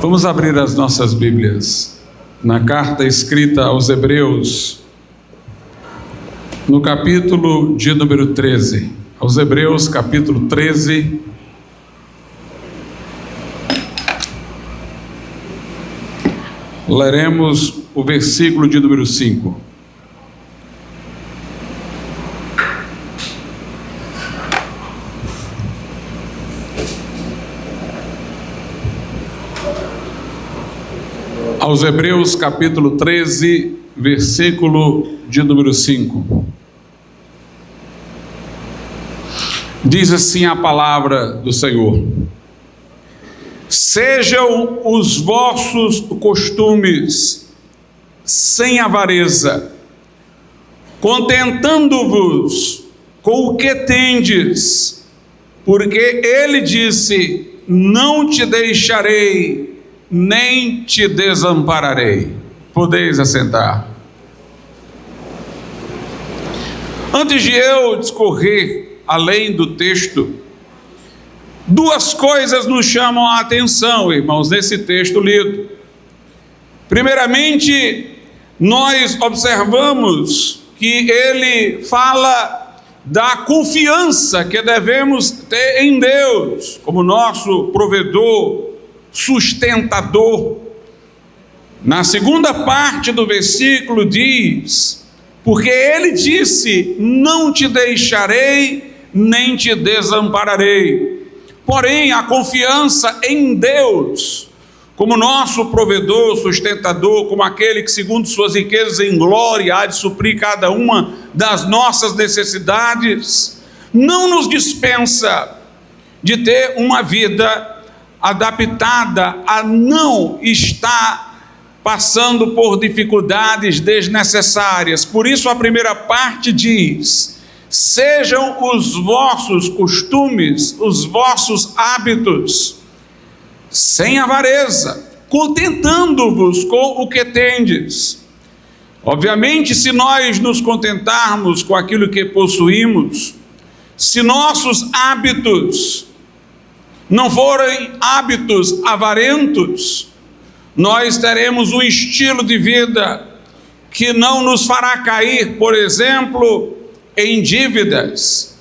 Vamos abrir as nossas Bíblias na carta escrita aos Hebreus, no capítulo de número 13. Aos Hebreus, capítulo 13. Leremos o versículo de número 5. Aos Hebreus, capítulo 13, versículo de número 5. Diz assim a palavra do Senhor: sejam os vossos costumes sem avareza, contentando-vos com o que tendes, porque ele disse: não te deixarei, nem te desampararei. Podeis assentar. Antes de eu discorrer além do texto, duas coisas nos chamam a atenção, irmãos, nesse texto lido. Primeiramente, nós observamos que ele fala da confiança que devemos ter em Deus, como nosso provedor, sustentador. Na segunda parte do versículo diz: porque ele disse: não te deixarei, nem te desampararei. Porém, a confiança em Deus, como nosso provedor, sustentador, como aquele que segundo suas riquezas em glória há de suprir cada uma das nossas necessidades, não nos dispensa de ter uma vida adaptada a não estar passando por dificuldades desnecessárias. Por isso a primeira parte diz: sejam os vossos costumes, os vossos hábitos, sem avareza, contentando-vos com o que tendes. Obviamente, se nós nos contentarmos com aquilo que possuímos, se nossos hábitos não forem hábitos avarentos, nós teremos um estilo de vida que não nos fará cair, por exemplo, em dívidas,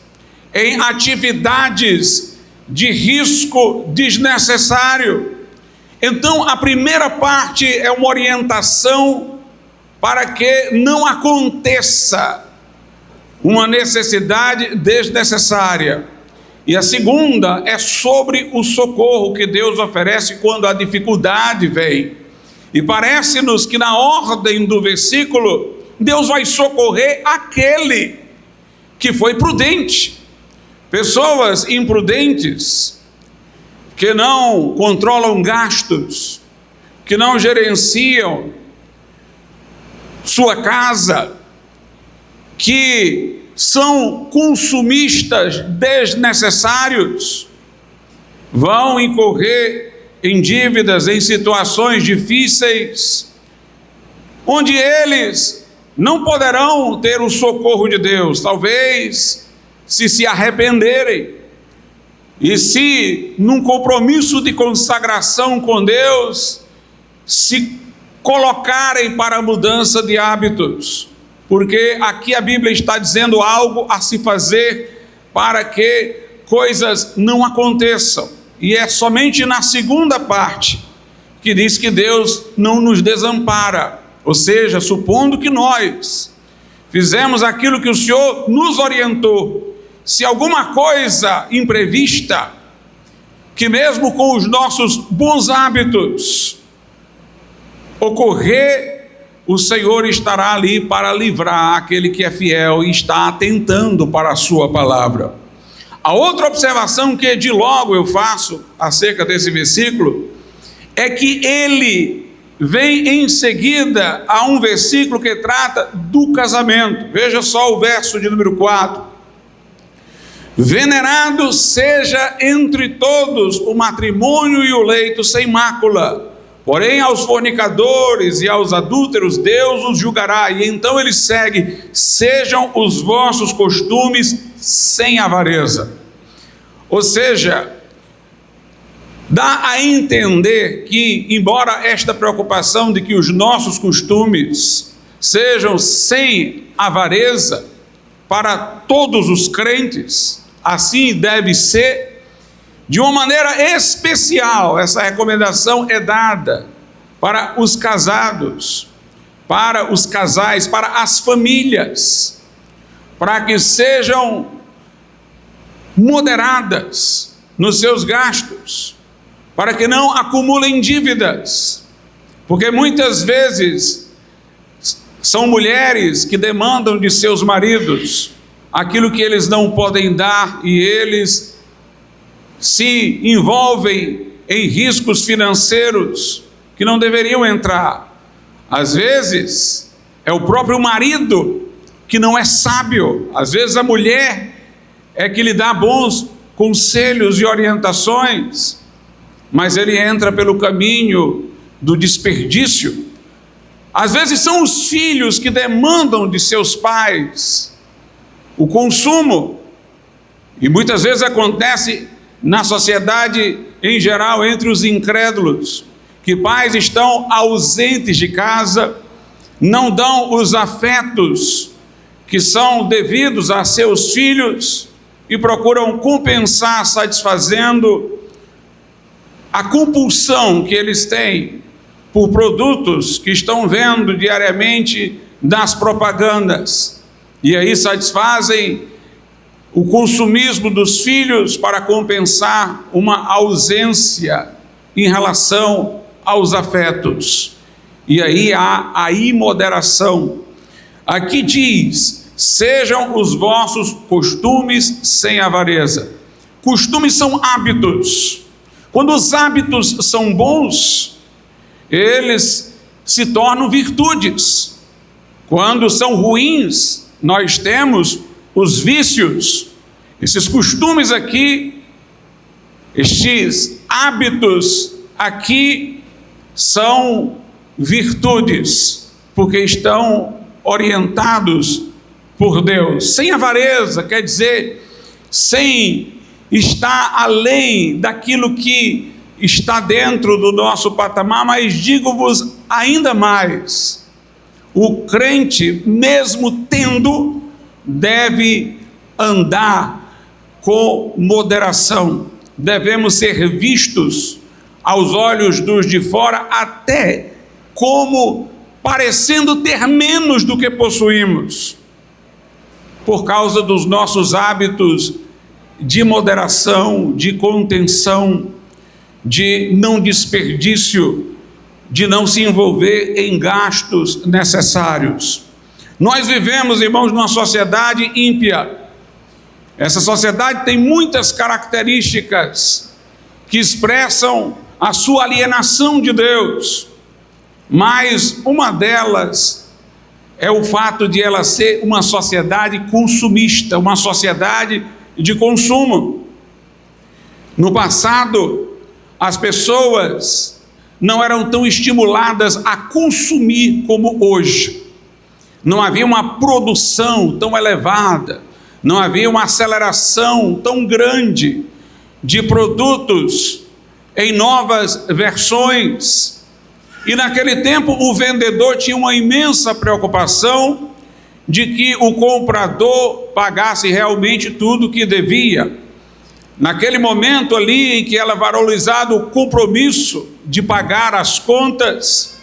em atividades de risco desnecessário. Então, a primeira parte é uma orientação para que não aconteça uma necessidade desnecessária. E a segunda é sobre o socorro que Deus oferece quando a dificuldade vem. E parece-nos que na ordem do versículo, Deus vai socorrer aquele que foi prudente. Pessoas imprudentes, que não controlam gastos, que não gerenciam sua casa, que são consumistas desnecessários, vão incorrer em dívidas, em situações difíceis, onde eles não poderão ter o socorro de Deus. Talvez, se arrependerem, e se num compromisso de consagração com Deus, se colocarem para a mudança de hábitos, porque aqui a Bíblia está dizendo algo a se fazer para que coisas não aconteçam. E é somente na segunda parte que diz que Deus não nos desampara. Ou seja, supondo que nós fizemos aquilo que o Senhor nos orientou, se alguma coisa imprevista, que mesmo com os nossos bons hábitos ocorrer, o Senhor estará ali para livrar aquele que é fiel e está atentando para a sua palavra. A outra observação que de logo eu faço acerca desse versículo é que ele vem em seguida a um versículo que trata do casamento. Veja só o verso de número 4. Venerado seja entre todos o matrimônio e o leito sem mácula, Porém, aos fornicadores e aos adúlteros, Deus os julgará. E então ele segue: sejam os vossos costumes sem avareza. Ou seja, dá a entender que, embora esta preocupação de que os nossos costumes sejam sem avareza para todos os crentes, assim deve ser, de uma maneira especial, essa recomendação é dada para os casados, para os casais, para as famílias, para que sejam moderadas nos seus gastos, para que não acumulem dívidas, porque muitas vezes são mulheres que demandam de seus maridos aquilo que eles não podem dar e eles se envolvem em riscos financeiros que não deveriam entrar. Às vezes é o próprio marido que não é sábio, às vezes a mulher é que lhe dá bons conselhos e orientações, mas ele entra pelo caminho do desperdício. Às vezes são os filhos que demandam de seus pais o consumo, e muitas vezes acontece na sociedade em geral, entre os incrédulos, que pais estão ausentes de casa, não dão os afetos que são devidos a seus filhos e procuram compensar satisfazendo a compulsão que eles têm por produtos que estão vendo diariamente nas propagandas, e aí satisfazem o consumismo dos filhos para compensar uma ausência em relação aos afetos, e aí há a imoderação. Aqui diz: sejam os vossos costumes sem avareza. Costumes são hábitos. Quando os hábitos são bons, eles se tornam virtudes. Quando são ruins, nós temos os vícios. Esses costumes aqui, estes hábitos aqui são virtudes, porque estão orientados por Deus. Sem avareza quer dizer sem estar além daquilo que está dentro do nosso patamar, mas digo-vos ainda mais: o crente, mesmo tendo, deve andar com moderação. Devemos ser vistos aos olhos dos de fora até como parecendo ter menos do que possuímos, por causa dos nossos hábitos de moderação, de contenção, de não desperdício, de não se envolver em gastos necessários. Nós vivemos, irmãos, numa sociedade ímpia. Essa sociedade tem muitas características que expressam a sua alienação de Deus, mas uma delas é o fato de ela ser uma sociedade consumista, uma sociedade de consumo. No passado, as pessoas não eram tão estimuladas a consumir como hoje. Não havia uma produção tão elevada, não havia uma aceleração tão grande de produtos em novas versões. E naquele tempo o vendedor tinha uma imensa preocupação de que o comprador pagasse realmente tudo o que devia. Naquele momento ali em que era valorizado o compromisso de pagar as contas,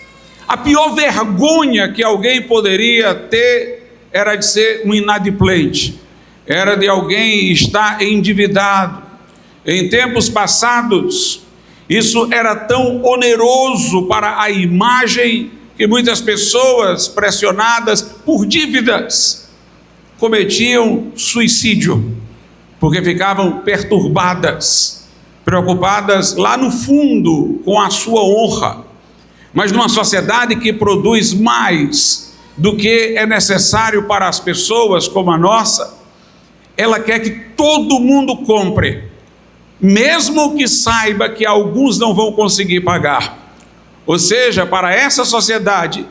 a pior vergonha que alguém poderia ter era de ser um inadimplente, era de alguém estar endividado. Em tempos passados, isso era tão oneroso para a imagem que muitas pessoas, pressionadas por dívidas, cometiam suicídio, porque ficavam perturbadas, preocupadas lá no fundo com a sua honra. Mas numa sociedade que produz mais do que é necessário para as pessoas como a nossa, ela quer que todo mundo compre, mesmo que saiba que alguns não vão conseguir pagar. Ou seja, para essa sociedade,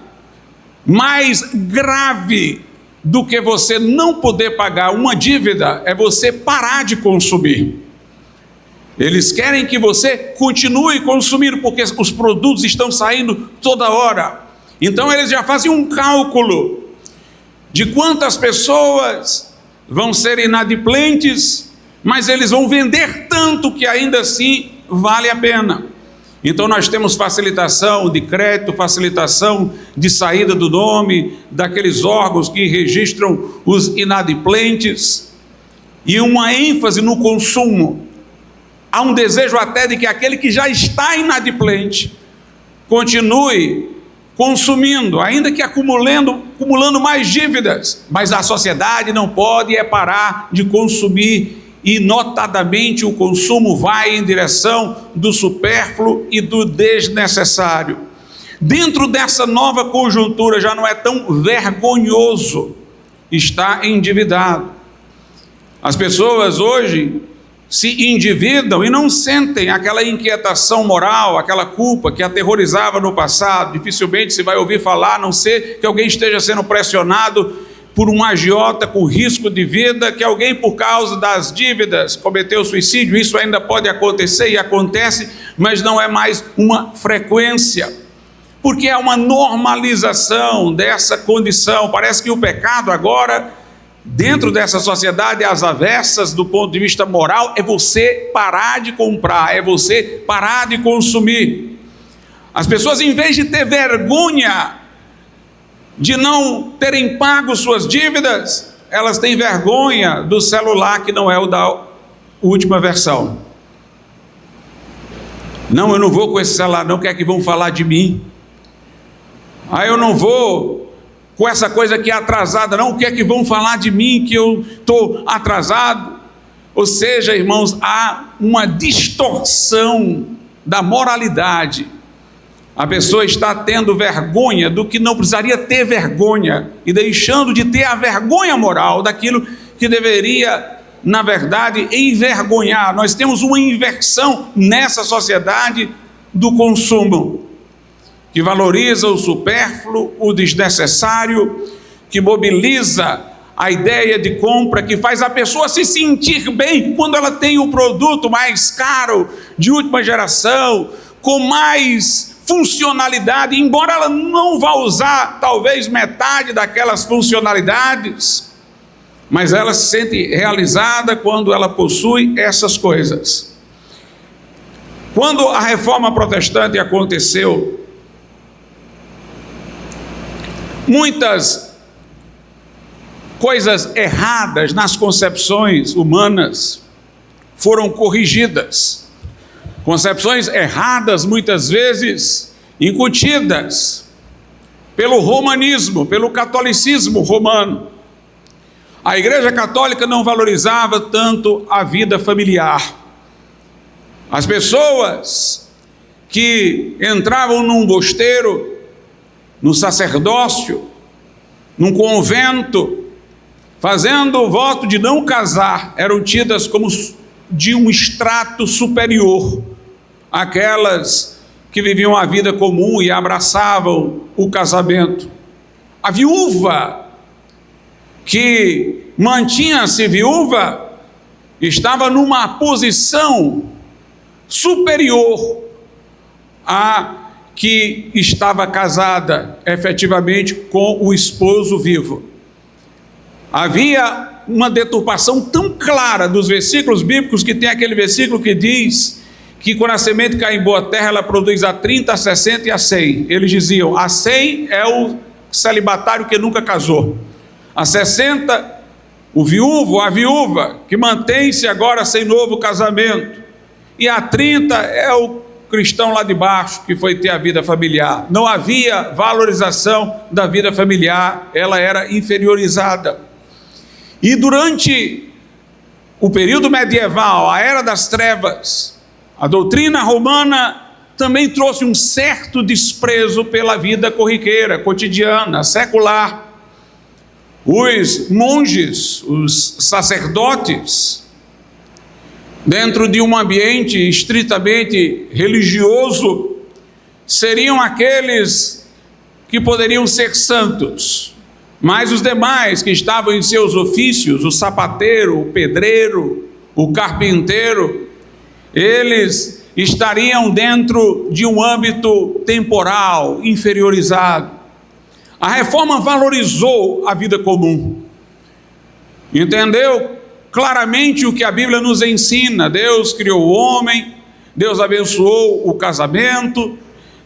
mais grave do que você não poder pagar uma dívida é você parar de consumir. Eles querem que você continue consumindo, porque os produtos estão saindo toda hora. Então eles já fazem um cálculo de quantas pessoas vão ser inadimplentes, mas eles vão vender tanto que ainda assim vale a pena. Então nós temos facilitação de crédito, facilitação de saída do nome daqueles órgãos que registram os inadimplentes, e uma ênfase no consumo. Há um desejo até de que aquele que já está inadimplente continue consumindo, ainda que acumulando mais dívidas, mas a sociedade não pode parar de consumir, e notadamente o consumo vai em direção do supérfluo e do desnecessário. Dentro dessa nova conjuntura já não é tão vergonhoso estar endividado. As pessoas hoje se endividam e não sentem aquela inquietação moral, aquela culpa que aterrorizava no passado. Dificilmente se vai ouvir falar, a não ser que alguém esteja sendo pressionado por um agiota com risco de vida, que alguém por causa das dívidas cometeu suicídio. Isso ainda pode acontecer e acontece, mas não é mais uma frequência, porque é uma normalização dessa condição. Parece que o pecado agora, dentro dessa sociedade às avessas do ponto de vista moral, é você parar de comprar, é você parar de consumir. As pessoas, em vez de ter vergonha de não terem pago suas dívidas, elas têm vergonha do celular que não é o da última versão. Não, eu não vou com esse celular não, que é que vão falar de mim. Eu não vou com essa coisa que é atrasada não, o que é que vão falar de mim que eu estou atrasado? Ou seja, irmãos, há uma distorção da moralidade. A pessoa está tendo vergonha do que não precisaria ter vergonha, e deixando de ter a vergonha moral daquilo que deveria, na verdade, envergonhar. Nós temos uma inversão nessa sociedade do consumo, que valoriza o supérfluo, o desnecessário, que mobiliza a ideia de compra, que faz a pessoa se sentir bem quando ela tem o produto mais caro, de última geração, com mais funcionalidade, embora ela não vá usar talvez metade daquelas funcionalidades, mas ela se sente realizada quando ela possui essas coisas. Quando a reforma protestante aconteceu, muitas coisas erradas nas concepções humanas foram corrigidas. Concepções erradas, muitas vezes incutidas pelo romanismo, pelo catolicismo romano. A Igreja Católica não valorizava tanto a vida familiar. As pessoas que entravam num mosteiro, no sacerdócio, num convento, fazendo o voto de não casar, eram tidas como de um extrato superior àquelas que viviam a vida comum e abraçavam o casamento. A viúva que mantinha-se viúva estava numa posição superior à que estava casada efetivamente com o esposo vivo. Havia uma deturpação tão clara dos versículos bíblicos, que tem aquele versículo que diz que quando a semente cai em boa terra, ela produz a 30, a 60 e a 100. Eles diziam, a 100 é o celibatário que nunca casou, a 60, o viúvo, a viúva, que mantém-se agora sem novo casamento, e a 30 é o cristão lá de baixo, que foi ter a vida familiar. Não havia valorização da vida familiar, ela era inferiorizada. E durante o período medieval, a Era das Trevas, a doutrina romana também trouxe um certo desprezo pela vida corriqueira, cotidiana, secular. Os monges, os sacerdotes, dentro de um ambiente estritamente religioso, seriam aqueles que poderiam ser santos, mas os demais que estavam em seus ofícios, o sapateiro, o pedreiro, o carpinteiro, eles estariam dentro de um âmbito temporal, inferiorizado. A reforma valorizou a vida comum, entendeu claramente o que a Bíblia nos ensina. Deus criou o homem, Deus abençoou o casamento,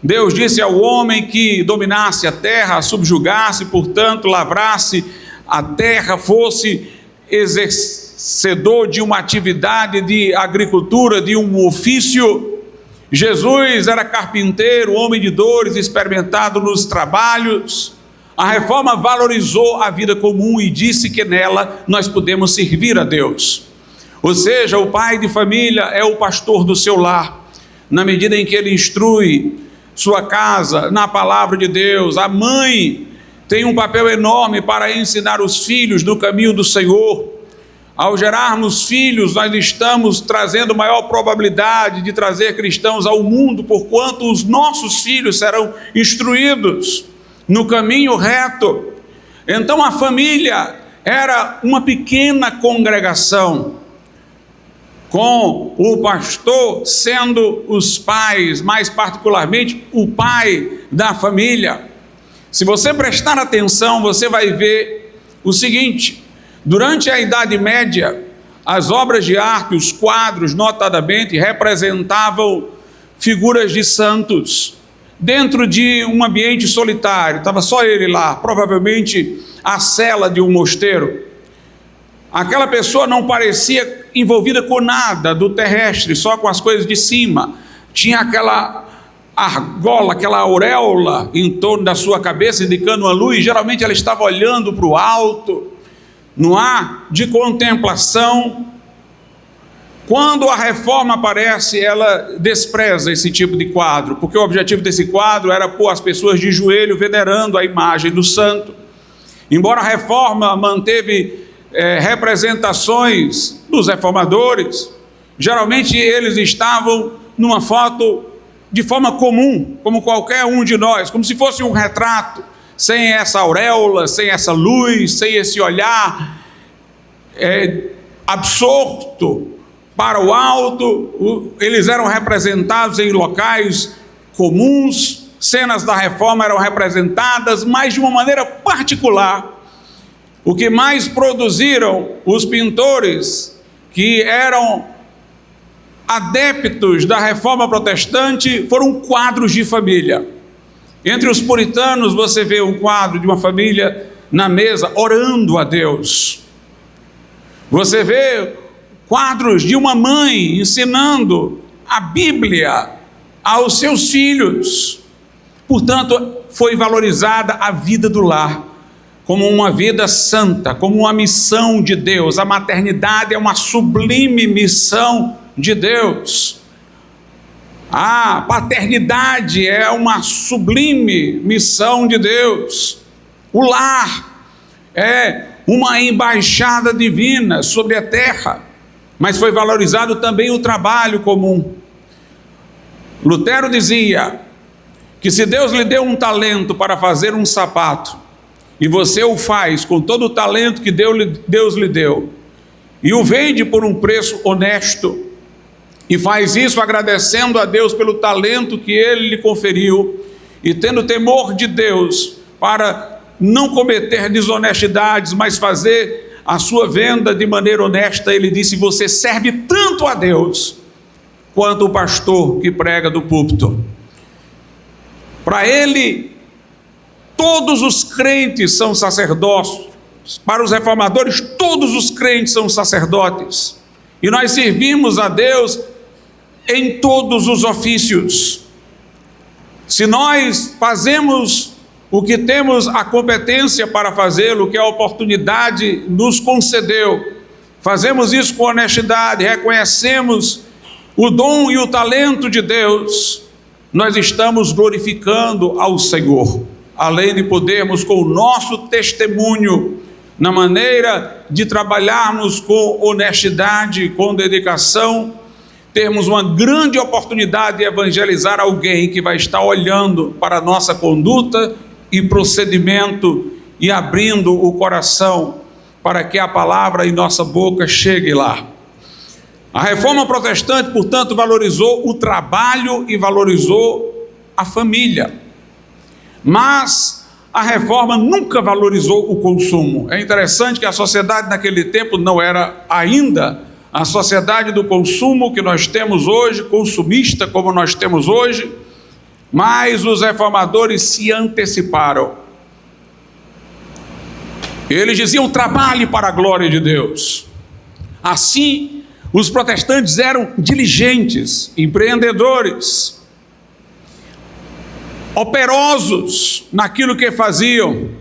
Deus disse ao homem que dominasse a terra, a subjugasse, portanto, lavrasse a terra, fosse exercedor de uma atividade de agricultura, de um ofício. Jesus era carpinteiro, homem de dores, experimentado nos trabalhos. A reforma valorizou a vida comum e disse que nela nós podemos servir a Deus. Ou seja, o pai de família é o pastor do seu lar, na medida em que ele instrui sua casa na palavra de Deus. A mãe tem um papel enorme para ensinar os filhos no caminho do Senhor. Ao gerarmos filhos, nós estamos trazendo maior probabilidade de trazer cristãos ao mundo, porquanto os nossos filhos serão instruídos no caminho reto. Então a família era uma pequena congregação, com o pastor sendo os pais, mais particularmente o pai da família. Se você prestar atenção, você vai ver o seguinte: durante a Idade Média, as obras de arte, os quadros, notadamente, representavam figuras de santos dentro de um ambiente solitário. Estava só ele lá, provavelmente a cela de um mosteiro. Aquela pessoa não parecia envolvida com nada do terrestre, só com as coisas de cima. Tinha aquela argola, aquela auréola em torno da sua cabeça, indicando a luz. Geralmente ela estava olhando para o alto, no ar de contemplação. Quando a reforma aparece, ela despreza esse tipo de quadro, porque o objetivo desse quadro era pôr as pessoas de joelho venerando a imagem do santo. Embora a reforma manteve representações dos reformadores, geralmente eles estavam numa foto de forma comum, como qualquer um de nós, como se fosse um retrato, sem essa auréola, sem essa luz, sem esse olhar absorto para o alto. Eles eram representados em locais comuns. Cenas da reforma eram representadas, mas de uma maneira particular. O que mais produziram os pintores que eram adeptos da reforma protestante foram quadros de família. Entre os puritanos você vê um quadro de uma família na mesa orando a Deus. Você vê quadros de uma mãe ensinando a Bíblia aos seus filhos. Portanto, foi valorizada a vida do lar como uma vida santa, como uma missão de Deus. A maternidade é uma sublime missão de Deus. A paternidade é uma sublime missão de Deus. O lar é uma embaixada divina sobre a terra. Mas foi valorizado também o trabalho comum. Lutero dizia que se Deus lhe deu um talento para fazer um sapato, e você o faz com todo o talento que Deus lhe deu, e o vende por um preço honesto, e faz isso agradecendo a Deus pelo talento que Ele lhe conferiu, e tendo temor de Deus para não cometer desonestidades, mas fazer a sua venda de maneira honesta, ele disse: você serve tanto a Deus quanto o pastor que prega do púlpito. Para ele, todos os crentes são sacerdotes. Para os reformadores, todos os crentes são sacerdotes. E nós servimos a Deus em todos os ofícios. Se nós fazemos o que temos a competência para fazê-lo, que a oportunidade nos concedeu, fazemos isso com honestidade, reconhecemos o dom e o talento de Deus, nós estamos glorificando ao Senhor, além de podermos, com o nosso testemunho, na maneira de trabalharmos com honestidade, com dedicação, termos uma grande oportunidade de evangelizar alguém que vai estar olhando para a nossa conduta e procedimento e abrindo o coração para que a palavra em nossa boca chegue lá. A reforma protestante, portanto, valorizou o trabalho e valorizou a família. Mas a reforma nunca valorizou o consumo. É interessante que a sociedade naquele tempo não era ainda a sociedade do consumo que nós temos hoje, consumista como nós temos hoje, mas os reformadores se anteciparam. Eles diziam: trabalhe para a glória de Deus. Assim, os protestantes eram diligentes, empreendedores, operosos naquilo que faziam.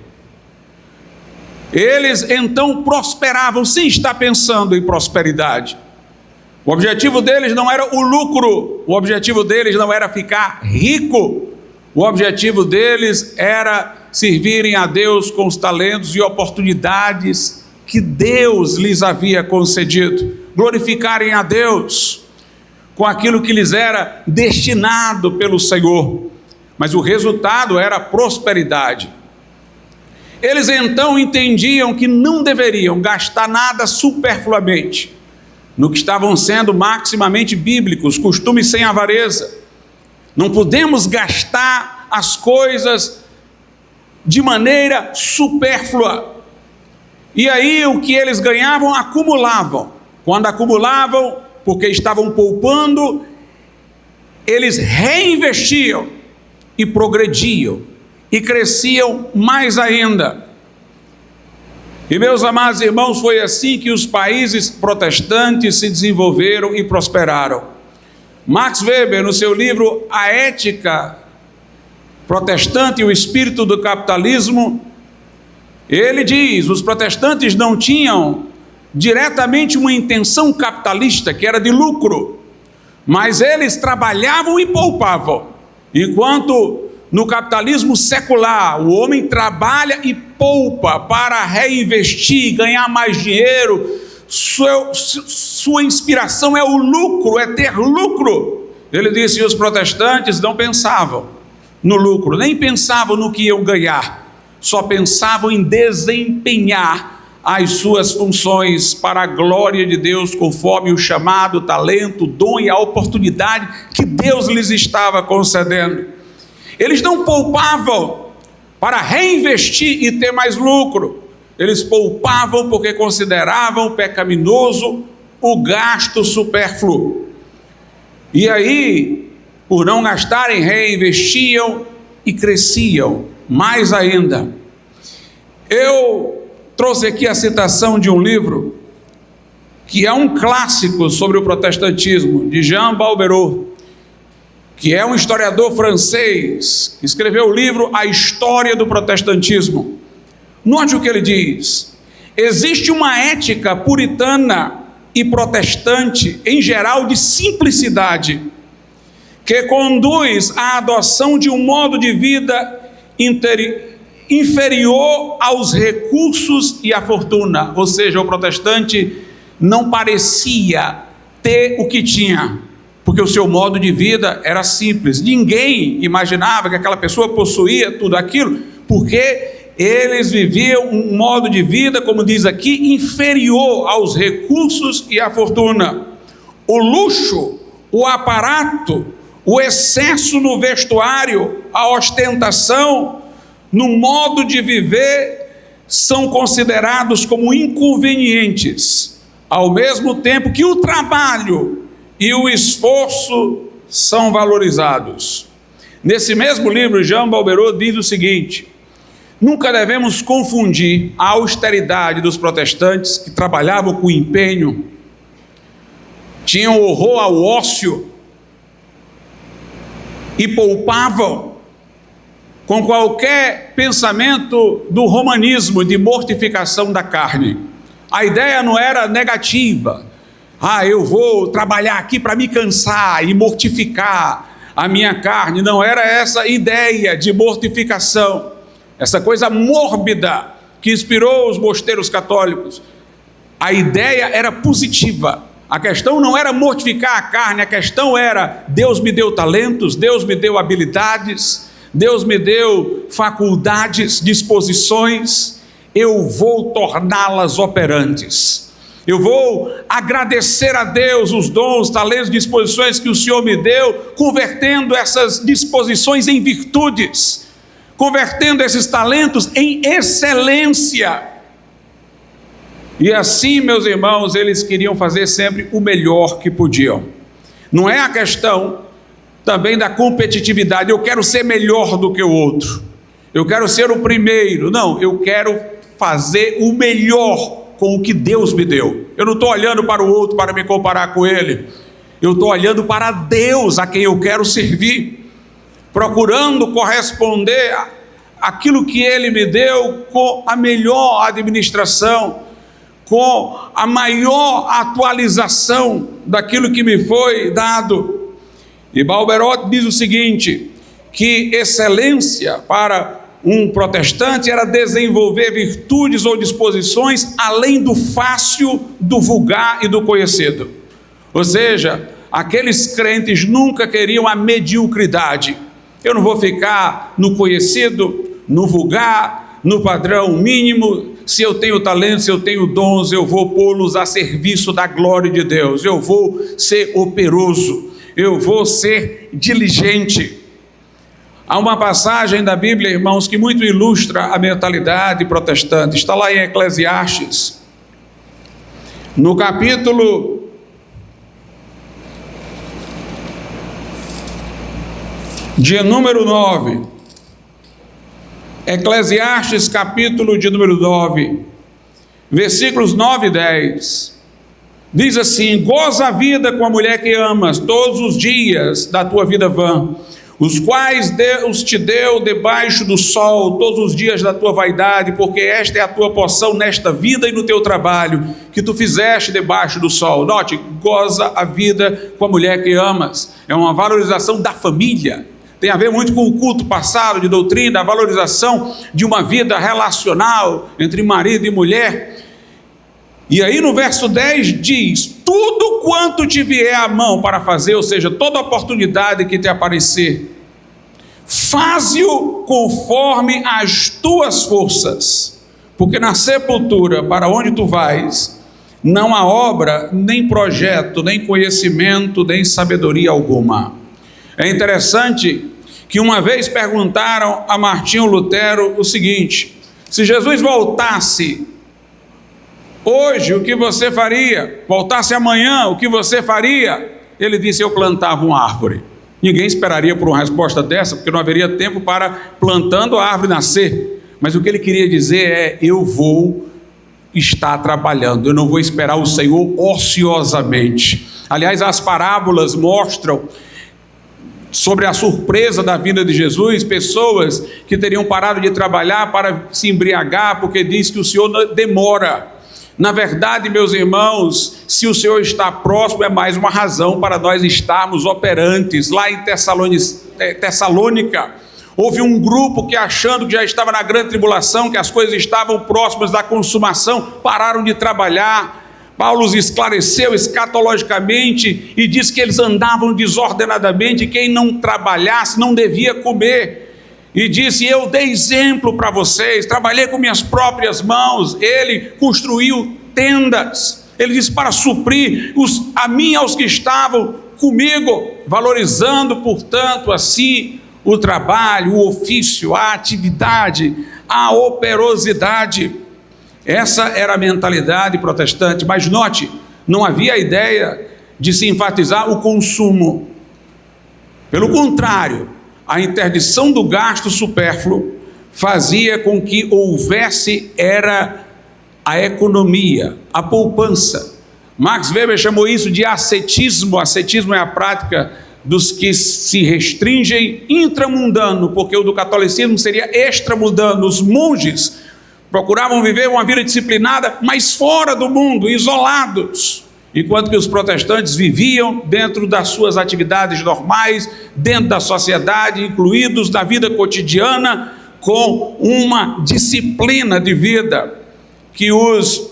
Eles então prosperavam sem estar pensando em prosperidade. O objetivo deles não era o lucro, o objetivo deles não era ficar rico, o objetivo deles era servirem a Deus com os talentos e oportunidades que Deus lhes havia concedido, glorificarem a Deus com aquilo que lhes era destinado pelo Senhor, mas o resultado era a prosperidade. Eles então entendiam que não deveriam gastar nada superfluamente, no que estavam sendo maximamente bíblicos, costumes sem avareza. Não podemos gastar as coisas de maneira supérflua. E aí o que eles ganhavam, acumulavam. Quando acumulavam, porque estavam poupando, eles reinvestiam e progrediam e cresciam mais ainda. E, meus amados irmãos, foi assim que os países protestantes se desenvolveram e prosperaram. Max Weber, no seu livro A Ética Protestante e o Espírito do Capitalismo, ele diz: os protestantes não tinham diretamente uma intenção capitalista, que era de lucro, mas eles trabalhavam e poupavam, enquanto no capitalismo secular, o homem trabalha e poupa para reinvestir, ganhar mais dinheiro. Sua inspiração é o lucro, é ter lucro. Ele disse: e os protestantes não pensavam no lucro, nem pensavam no que iam ganhar, só pensavam em desempenhar as suas funções para a glória de Deus, conforme o chamado, o talento, o dom e a oportunidade que Deus lhes estava concedendo. Eles não poupavam para reinvestir e ter mais lucro. Eles poupavam porque consideravam pecaminoso o gasto supérfluo. E aí, por não gastarem, reinvestiam e cresciam mais ainda. Eu trouxe aqui a citação de um livro que é um clássico sobre o protestantismo, de Jean Balberot, que é um historiador francês, que escreveu o livro A História do Protestantismo. Note o que ele diz: existe uma ética puritana e protestante, em geral de simplicidade, que conduz à adoção de um modo de vida inferior aos recursos e à fortuna. Ou seja, o protestante não parecia ter o que tinha, porque o seu modo de vida era simples. Ninguém imaginava que aquela pessoa possuía tudo aquilo, porque eles viviam um modo de vida, como diz aqui, inferior aos recursos e à fortuna. O luxo, o aparato, o excesso no vestuário, a ostentação no modo de viver são considerados como inconvenientes, ao mesmo tempo que o trabalho e o esforço são valorizados. Nesse mesmo livro, Jean Balberot diz o seguinte: nunca devemos confundir a austeridade dos protestantes, que trabalhavam com empenho, tinham horror ao ócio e poupavam, com qualquer pensamento do romanismo de mortificação da carne. A ideia não era negativa: eu vou trabalhar aqui para me cansar e mortificar a minha carne. Não era essa ideia de mortificação, essa coisa mórbida que inspirou os mosteiros católicos. A ideia era positiva: A questão não era mortificar a carne, a questão era: Deus me deu talentos, Deus me deu habilidades, Deus me deu faculdades, disposições, eu vou torná-las operantes. Eu vou agradecer a Deus os dons, talentos, disposições que o Senhor me deu, convertendo essas disposições em virtudes, convertendo esses talentos em excelência. E assim, meus irmãos, eles queriam fazer sempre o melhor que podiam. Não é a questão também da competitividade: eu quero ser melhor do que o outro, eu quero ser o primeiro. Não, eu quero fazer o melhor com o que Deus me deu. Eu não estou olhando para o outro para me comparar com ele, eu estou olhando para Deus, a quem eu quero servir, procurando corresponder àquilo que Ele me deu com a melhor administração, com a maior atualização daquilo que me foi dado. E Balberot diz o seguinte, que excelência para um protestante era desenvolver virtudes ou disposições além do fácil, do vulgar e do conhecido. Ou seja, aqueles crentes nunca queriam a mediocridade. Eu não vou ficar no conhecido, no vulgar, no padrão mínimo. Se eu tenho talento, se eu tenho dons, eu vou pô-los a serviço da glória de Deus. Eu vou ser operoso, eu vou ser diligente. Há uma passagem da Bíblia, irmãos, que muito ilustra a mentalidade protestante. Está lá em Eclesiastes, no capítulo 9. Eclesiastes, capítulo de número 9, versículos 9 e 10. Diz assim: goza a vida com a mulher que amas todos os dias da tua vida vã, os quais Deus te deu debaixo do sol todos os dias da tua vaidade, porque esta é a tua porção nesta vida e no teu trabalho, que tu fizeste debaixo do sol. Note, goza a vida com a mulher que amas. É uma valorização da família. Tem a ver muito com o culto passado de doutrina, a valorização de uma vida relacional entre marido e mulher. E aí no verso 10 diz: tudo quanto te vier à mão para fazer, ou seja, toda oportunidade que te aparecer, faze-o conforme as tuas forças, porque na sepultura para onde tu vais, não há obra, nem projeto, nem conhecimento, nem sabedoria alguma. É interessante que uma vez perguntaram a Martinho Lutero o seguinte: se Jesus voltasse hoje, o que você faria? Voltasse amanhã, o que você faria? Ele disse: eu plantava uma árvore. Ninguém esperaria por uma resposta dessa, porque não haveria tempo para plantando a árvore nascer. Mas o que ele queria dizer é: eu vou estar trabalhando, eu não vou esperar o Senhor ociosamente. Aliás, as parábolas mostram sobre a surpresa da vinda de Jesus, pessoas que teriam parado de trabalhar para se embriagar, porque diz que o Senhor demora. Na verdade, meus irmãos, se o Senhor está próximo, é mais uma razão para nós estarmos operantes. Lá em Tessalônica, houve um grupo que, achando que já estava na grande tribulação, que as coisas estavam próximas da consumação, pararam de trabalhar. Paulo os esclareceu escatologicamente e disse que eles andavam desordenadamente, quem não trabalhasse não devia comer. E disse: eu dei exemplo para vocês, trabalhei com minhas próprias mãos. Ele construiu tendas, ele disse, para suprir a mim e aos que estavam comigo, valorizando, portanto, assim, o trabalho, o ofício, a atividade, a operosidade. Essa era a mentalidade protestante. Mas note, não havia a ideia de se enfatizar o consumo. Pelo contrário, a interdição do gasto supérfluo fazia com que houvesse a economia, a poupança. Max Weber chamou isso de ascetismo. Ascetismo é a prática dos que se restringem intramundano, porque o do catolicismo seria extramundano. Os monges procuravam viver uma vida disciplinada, mas fora do mundo, isolados, enquanto que os protestantes viviam dentro das suas atividades normais, dentro da sociedade, incluídos na vida cotidiana, com uma disciplina de vida que os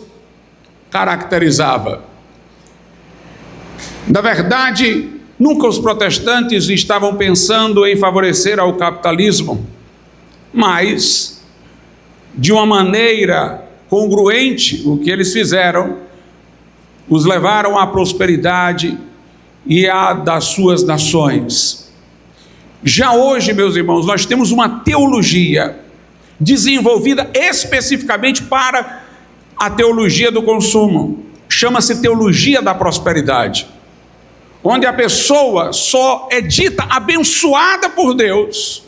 caracterizava. Na verdade, nunca os protestantes estavam pensando em favorecer ao capitalismo, mas, de uma maneira congruente, o que eles fizeram, os levaram à prosperidade e à das suas nações. Já hoje, meus irmãos, nós temos uma teologia desenvolvida especificamente para a teologia do consumo. Chama-se teologia da prosperidade, onde a pessoa só é dita abençoada por Deus,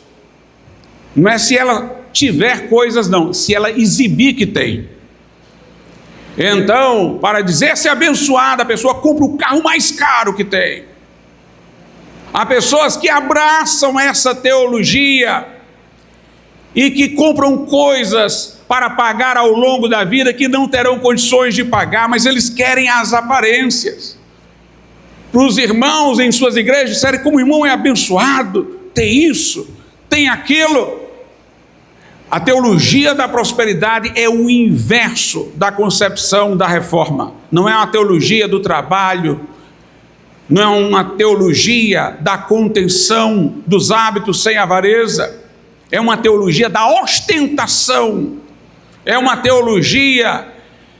não é se ela tiver coisas, não, se ela exibir que tem. Então, para dizer-se abençoada, a pessoa compra o carro mais caro que tem. Há pessoas que abraçam essa teologia e que compram coisas para pagar ao longo da vida que não terão condições de pagar, mas eles querem as aparências. Para os irmãos em suas igrejas disserem como o irmão é abençoado, tem isso, tem aquilo. A teologia da prosperidade é o inverso da concepção da reforma. Não é uma teologia do trabalho, não é uma teologia da contenção dos hábitos sem avareza, é uma teologia da ostentação, é uma teologia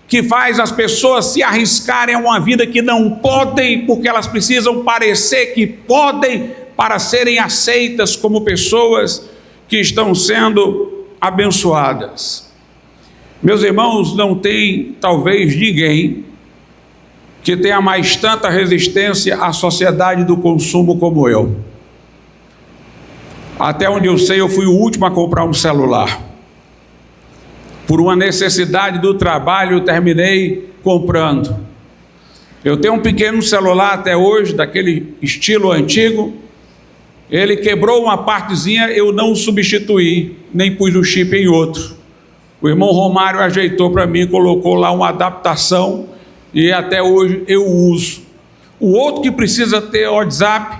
que faz as pessoas se arriscarem a uma vida que não podem, porque elas precisam parecer que podem para serem aceitas como pessoas que estão sendo abençoadas. Meus irmãos, não tem talvez ninguém que tenha mais tanta resistência à sociedade do consumo como eu. Até onde eu sei, eu fui o último a comprar um celular. Por uma necessidade do trabalho, eu terminei comprando. Eu tenho um pequeno celular até hoje, daquele estilo antigo. Ele quebrou uma partezinha, eu não substituí, nem pus o chip em outro. O irmão Romário ajeitou para mim, colocou lá uma adaptação e até hoje eu uso. O outro que precisa ter WhatsApp,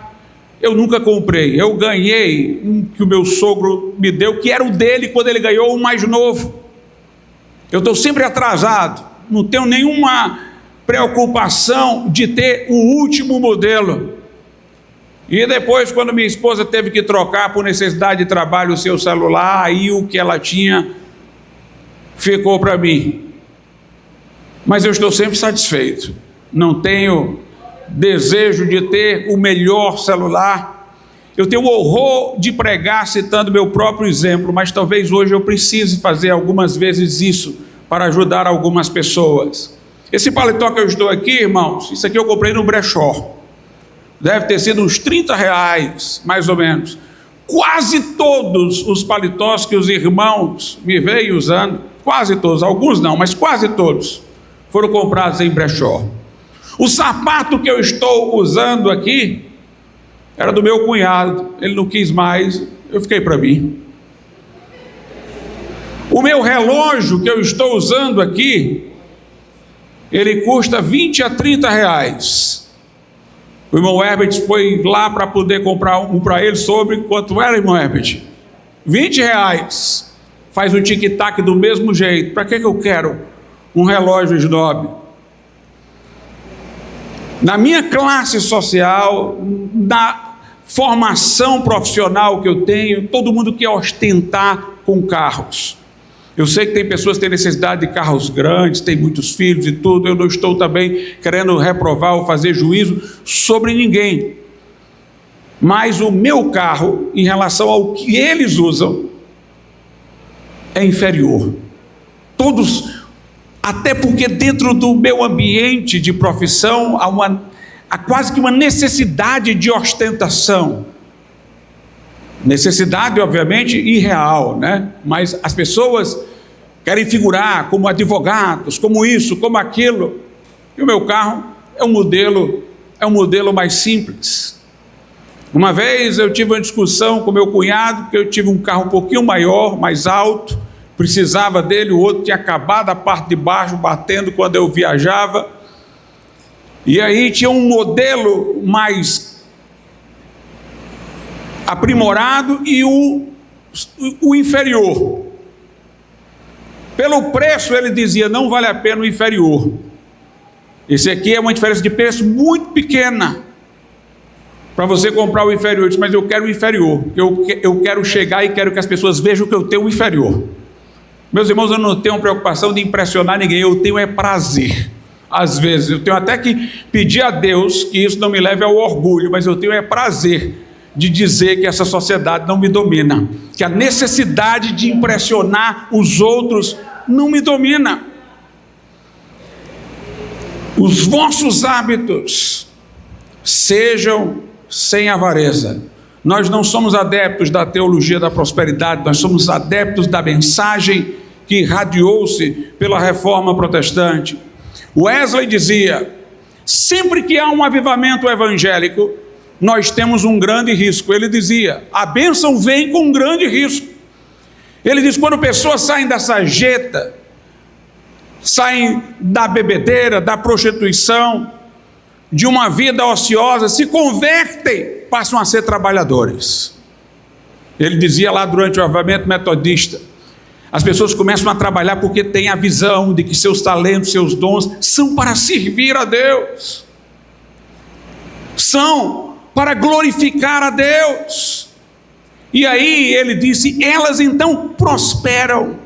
eu nunca comprei. Eu ganhei um que o meu sogro me deu, que era o dele quando ele ganhou o mais novo. Eu estou sempre atrasado, não tenho nenhuma preocupação de ter o último modelo. E depois, quando minha esposa teve que trocar por necessidade de trabalho o seu celular, aí o que ela tinha ficou para mim. Mas eu estou sempre satisfeito, não tenho desejo de ter o melhor celular. Eu tenho horror de pregar citando meu próprio exemplo, mas talvez hoje eu precise fazer algumas vezes isso para ajudar algumas pessoas. Esse paletó que eu estou aqui, irmãos, isso aqui eu comprei no brechó. Deve ter sido uns R$30, mais ou menos. Quase todos os paletós que os irmãos me veem usando, quase todos, alguns não, mas quase todos, foram comprados em brechó. O sapato que eu estou usando aqui era do meu cunhado, ele não quis mais, eu fiquei para mim. O meu relógio que eu estou usando aqui, ele custa R$20 a R$30. O irmão Herbert foi lá para poder comprar um para ele. Sobre quanto era, irmão Herbert? R$20. Faz o tic-tac do mesmo jeito. Para que eu quero um relógio snob? Na minha classe social, na formação profissional que eu tenho, todo mundo quer ostentar com carros. Eu sei que tem pessoas que têm necessidade de carros grandes, têm muitos filhos e tudo. Eu não estou também querendo reprovar ou fazer juízo sobre ninguém. Mas o meu carro, em relação ao que eles usam, é inferior. Todos, até porque dentro do meu ambiente de profissão há quase que uma necessidade de ostentação. Necessidade, obviamente, irreal, né? Mas as pessoas querem figurar como advogados, como isso, como aquilo. E o meu carro é um modelo mais simples. Uma vez eu tive uma discussão com meu cunhado, porque eu tive um carro um pouquinho maior, mais alto, precisava dele, o outro tinha acabado a parte de baixo, batendo quando eu viajava. E aí tinha um modelo mais aprimorado e o inferior. Pelo preço ele dizia, não vale a pena o inferior. Esse aqui é uma diferença de preço muito pequena para você comprar o inferior. Eu disse, mas eu quero o inferior, eu quero chegar e quero que as pessoas vejam que eu tenho o inferior. Meus irmãos, eu não tenho preocupação de impressionar ninguém, eu tenho prazer. Às vezes, eu tenho até que pedir a Deus que isso não me leve ao orgulho, mas eu tenho prazer de dizer que essa sociedade não me domina, que a necessidade de impressionar os outros não me domina. Os vossos hábitos sejam sem avareza. Nós não somos adeptos da teologia da prosperidade, nós somos adeptos da mensagem que irradiou-se pela reforma protestante. Wesley dizia: sempre que há um avivamento evangélico, nós temos um grande risco. Ele dizia, a bênção vem com um grande risco. Ele diz, quando pessoas saem da sarjeta, saem da bebedeira, da prostituição, de uma vida ociosa, se convertem, passam a ser trabalhadores. Ele dizia lá durante o avivamento metodista, as pessoas começam a trabalhar porque têm a visão de que seus talentos, seus dons são para servir a Deus, são para glorificar a Deus. E aí ele disse, elas então prosperam,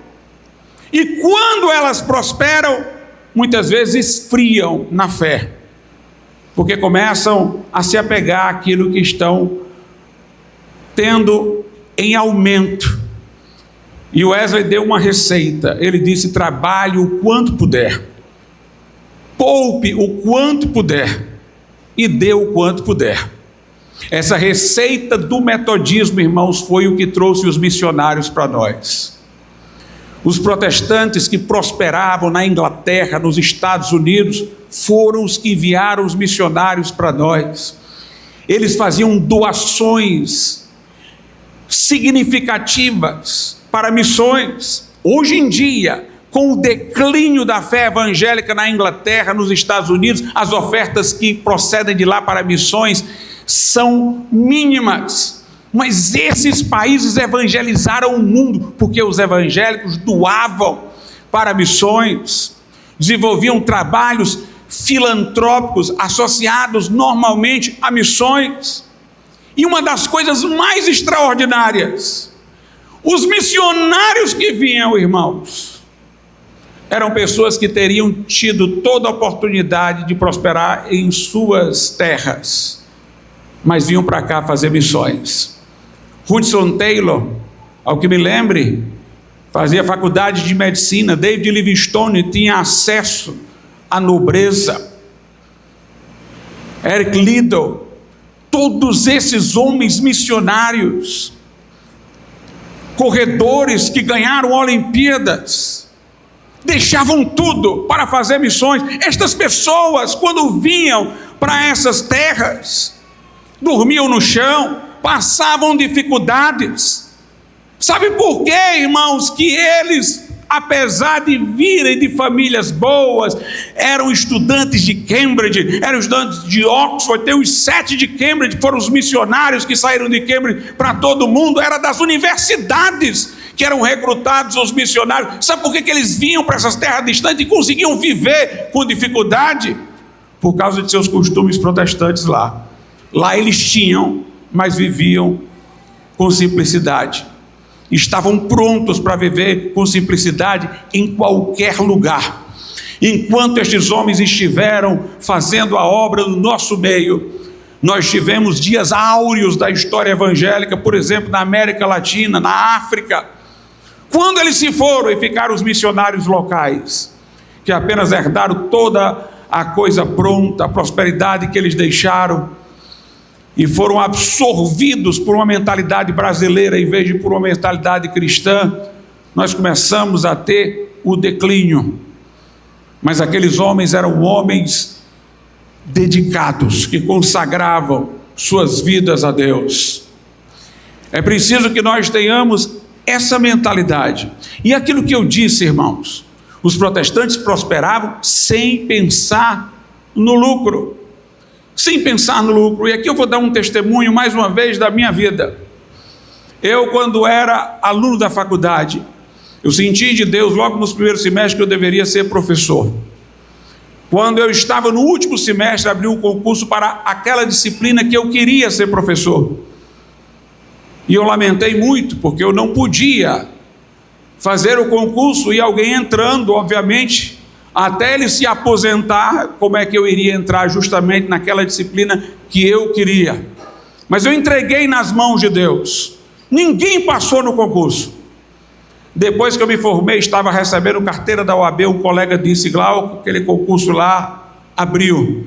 e quando elas prosperam, muitas vezes esfriam na fé, porque começam a se apegar àquilo que estão tendo em aumento. E Wesley deu uma receita, ele disse, trabalhe o quanto puder, poupe o quanto puder, e dê o quanto puder. Essa receita do metodismo, irmãos, foi o que trouxe os missionários para nós. Os protestantes que prosperavam na Inglaterra, nos Estados Unidos, foram os que enviaram os missionários para nós. Eles faziam doações significativas para missões. Hoje em dia, com o declínio da fé evangélica na Inglaterra, nos Estados Unidos, as ofertas que procedem de lá para missões são mínimas, mas esses países evangelizaram o mundo, porque os evangélicos doavam para missões, desenvolviam trabalhos filantrópicos associados normalmente a missões. E uma das coisas mais extraordinárias, os missionários que vinham, irmãos, eram pessoas que teriam tido toda a oportunidade de prosperar em suas terras, mas vinham para cá fazer missões. Hudson Taylor, ao que me lembre, fazia faculdade de medicina. David Livingstone tinha acesso à nobreza. Eric Liddell, todos esses homens missionários, corredores que ganharam Olimpíadas, deixavam tudo para fazer missões. Estas pessoas, quando vinham para essas terras, dormiam no chão, passavam dificuldades. Sabe por quê, irmãos? Que eles, apesar de virem de famílias boas, eram estudantes de Cambridge, eram estudantes de Oxford. Tem os 7 de Cambridge, foram os missionários que saíram de Cambridge para todo mundo. Era das universidades que eram recrutados os missionários. Sabe por que eles vinham para essas terras distantes e conseguiam viver com dificuldade? Por causa de seus costumes protestantes lá. Lá eles tinham, mas viviam com simplicidade. Estavam prontos para viver com simplicidade em qualquer lugar. Enquanto estes homens estiveram fazendo a obra no nosso meio, nós tivemos dias áureos da história evangélica, por exemplo, na América Latina, na África. Quando eles se foram e ficaram os missionários locais, que apenas herdaram toda a coisa pronta, a prosperidade que eles deixaram, e foram absorvidos por uma mentalidade brasileira em vez de por uma mentalidade cristã, nós começamos a ter o declínio. Mas aqueles homens eram homens dedicados, que consagravam suas vidas a Deus. É preciso que nós tenhamos essa mentalidade. E aquilo que eu disse, irmãos, os protestantes prosperavam sem pensar no lucro. Sem pensar no lucro. E aqui eu vou dar um testemunho mais uma vez da minha vida. Eu, quando era aluno da faculdade, eu senti de Deus logo nos primeiros semestres que eu deveria ser professor, quando eu estava no último semestre, abri um concurso para aquela disciplina que eu queria ser professor. E eu lamentei muito, porque eu não podia fazer o concurso e alguém entrando, obviamente, até ele se aposentar, como é que eu iria entrar justamente naquela disciplina que eu queria? Mas eu entreguei nas mãos de Deus. Ninguém passou no concurso. Depois que eu me formei, estava recebendo carteira da OAB, um colega disse: Glauco, aquele concurso lá abriu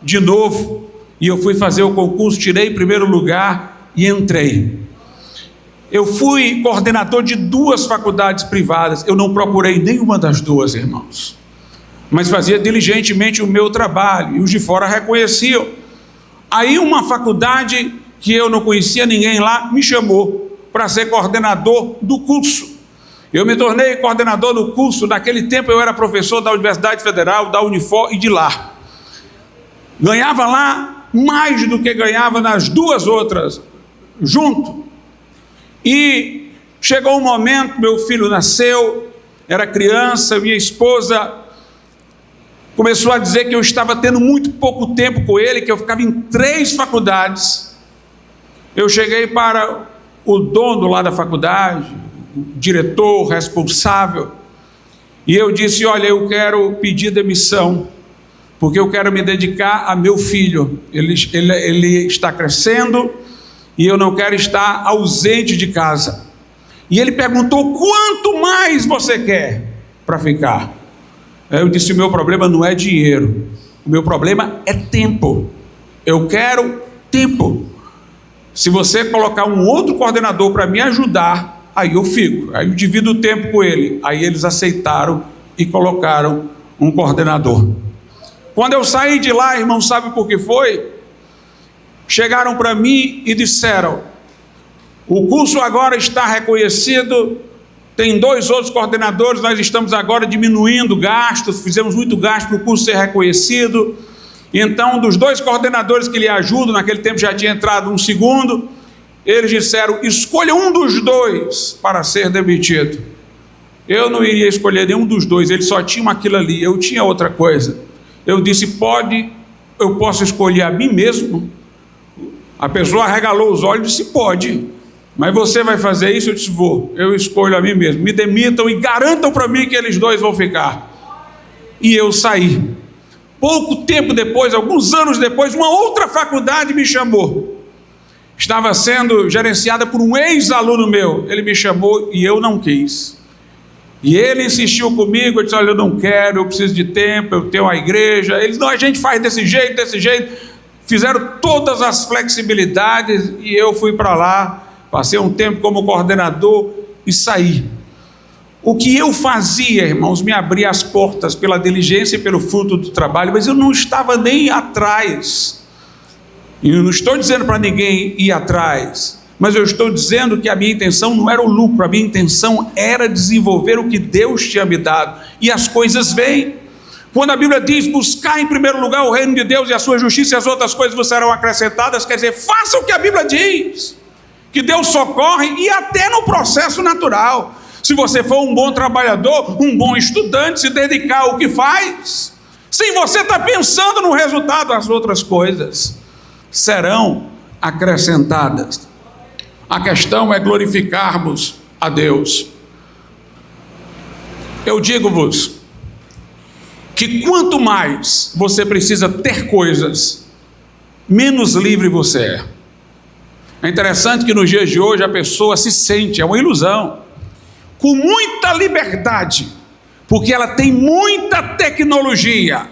de novo, e eu fui fazer o concurso, tirei em primeiro lugar e entrei. Eu fui coordenador de 2 faculdades privadas, eu não procurei nenhuma das 2, irmãos, mas fazia diligentemente o meu trabalho, e os de fora reconheciam. Aí uma faculdade que eu não conhecia ninguém lá, me chamou para ser coordenador do curso. Eu me tornei coordenador do curso. Naquele tempo eu era professor da Universidade Federal, da Unifor e de lá. Ganhava lá mais do que ganhava nas 2 outras, junto. E chegou um momento, meu filho nasceu, era criança, minha esposa começou a dizer que eu estava tendo muito pouco tempo com ele, que eu ficava em 3 faculdades. Eu cheguei para o dono lá da faculdade, o diretor responsável, e eu disse: olha, eu quero pedir demissão, porque eu quero me dedicar a meu filho, ele está crescendo, e eu não quero estar ausente de casa. E ele perguntou: quanto mais você quer para ficar? Eu disse: o meu problema não é dinheiro, o meu problema é tempo, eu quero tempo. Se você colocar um outro coordenador para me ajudar, aí eu fico, aí eu divido o tempo com ele. Aí eles aceitaram e colocaram um coordenador. Quando eu saí de lá, irmão, sabe por que foi? Chegaram para mim e disseram: o curso agora está reconhecido, tem 2 outros coordenadores, nós estamos agora diminuindo gastos, fizemos muito gasto para o curso ser reconhecido. Então, dos 2 coordenadores que lhe ajudam, naquele tempo já tinha entrado um segundo, eles disseram: escolha um dos 2 para ser demitido. Eu não iria escolher nenhum dos 2, eles só tinham aquilo ali, eu tinha outra coisa. Eu disse: eu posso escolher a mim mesmo? A pessoa arregalou os olhos e disse: pode, mas você vai fazer isso? Eu disse: vou, eu escolho a mim mesmo, me demitam e garantam para mim que eles 2 vão ficar. E eu saí. Pouco tempo depois, alguns anos depois, uma outra faculdade me chamou. Estava sendo gerenciada por um ex-aluno meu. Ele me chamou e eu não quis. E ele insistiu comigo, eu disse: olha, eu não quero, eu preciso de tempo, eu tenho a igreja. Eles: não, a gente faz desse jeito, desse jeito. Fizeram todas as flexibilidades e eu fui para lá, passei um tempo como coordenador e saí. O que eu fazia, irmãos, me abria as portas pela diligência e pelo fruto do trabalho, mas eu não estava nem atrás. E eu não estou dizendo para ninguém ir atrás, mas eu estou dizendo que a minha intenção não era o lucro, a minha intenção era desenvolver o que Deus tinha me dado. E as coisas vêm. Quando a Bíblia diz: buscar em primeiro lugar o reino de Deus e a sua justiça, e as outras coisas vos serão acrescentadas, quer dizer, faça o que a Bíblia diz, que Deus socorre, e até no processo natural. Se você for um bom trabalhador, um bom estudante, se dedicar ao que faz, sem você estar pensando no resultado, as outras coisas serão acrescentadas. A questão é glorificarmos a Deus. Eu digo-vos que quanto mais você precisa ter coisas, menos livre você é. É interessante que nos dias de hoje a pessoa se sente, é uma ilusão, com muita liberdade, porque ela tem muita tecnologia,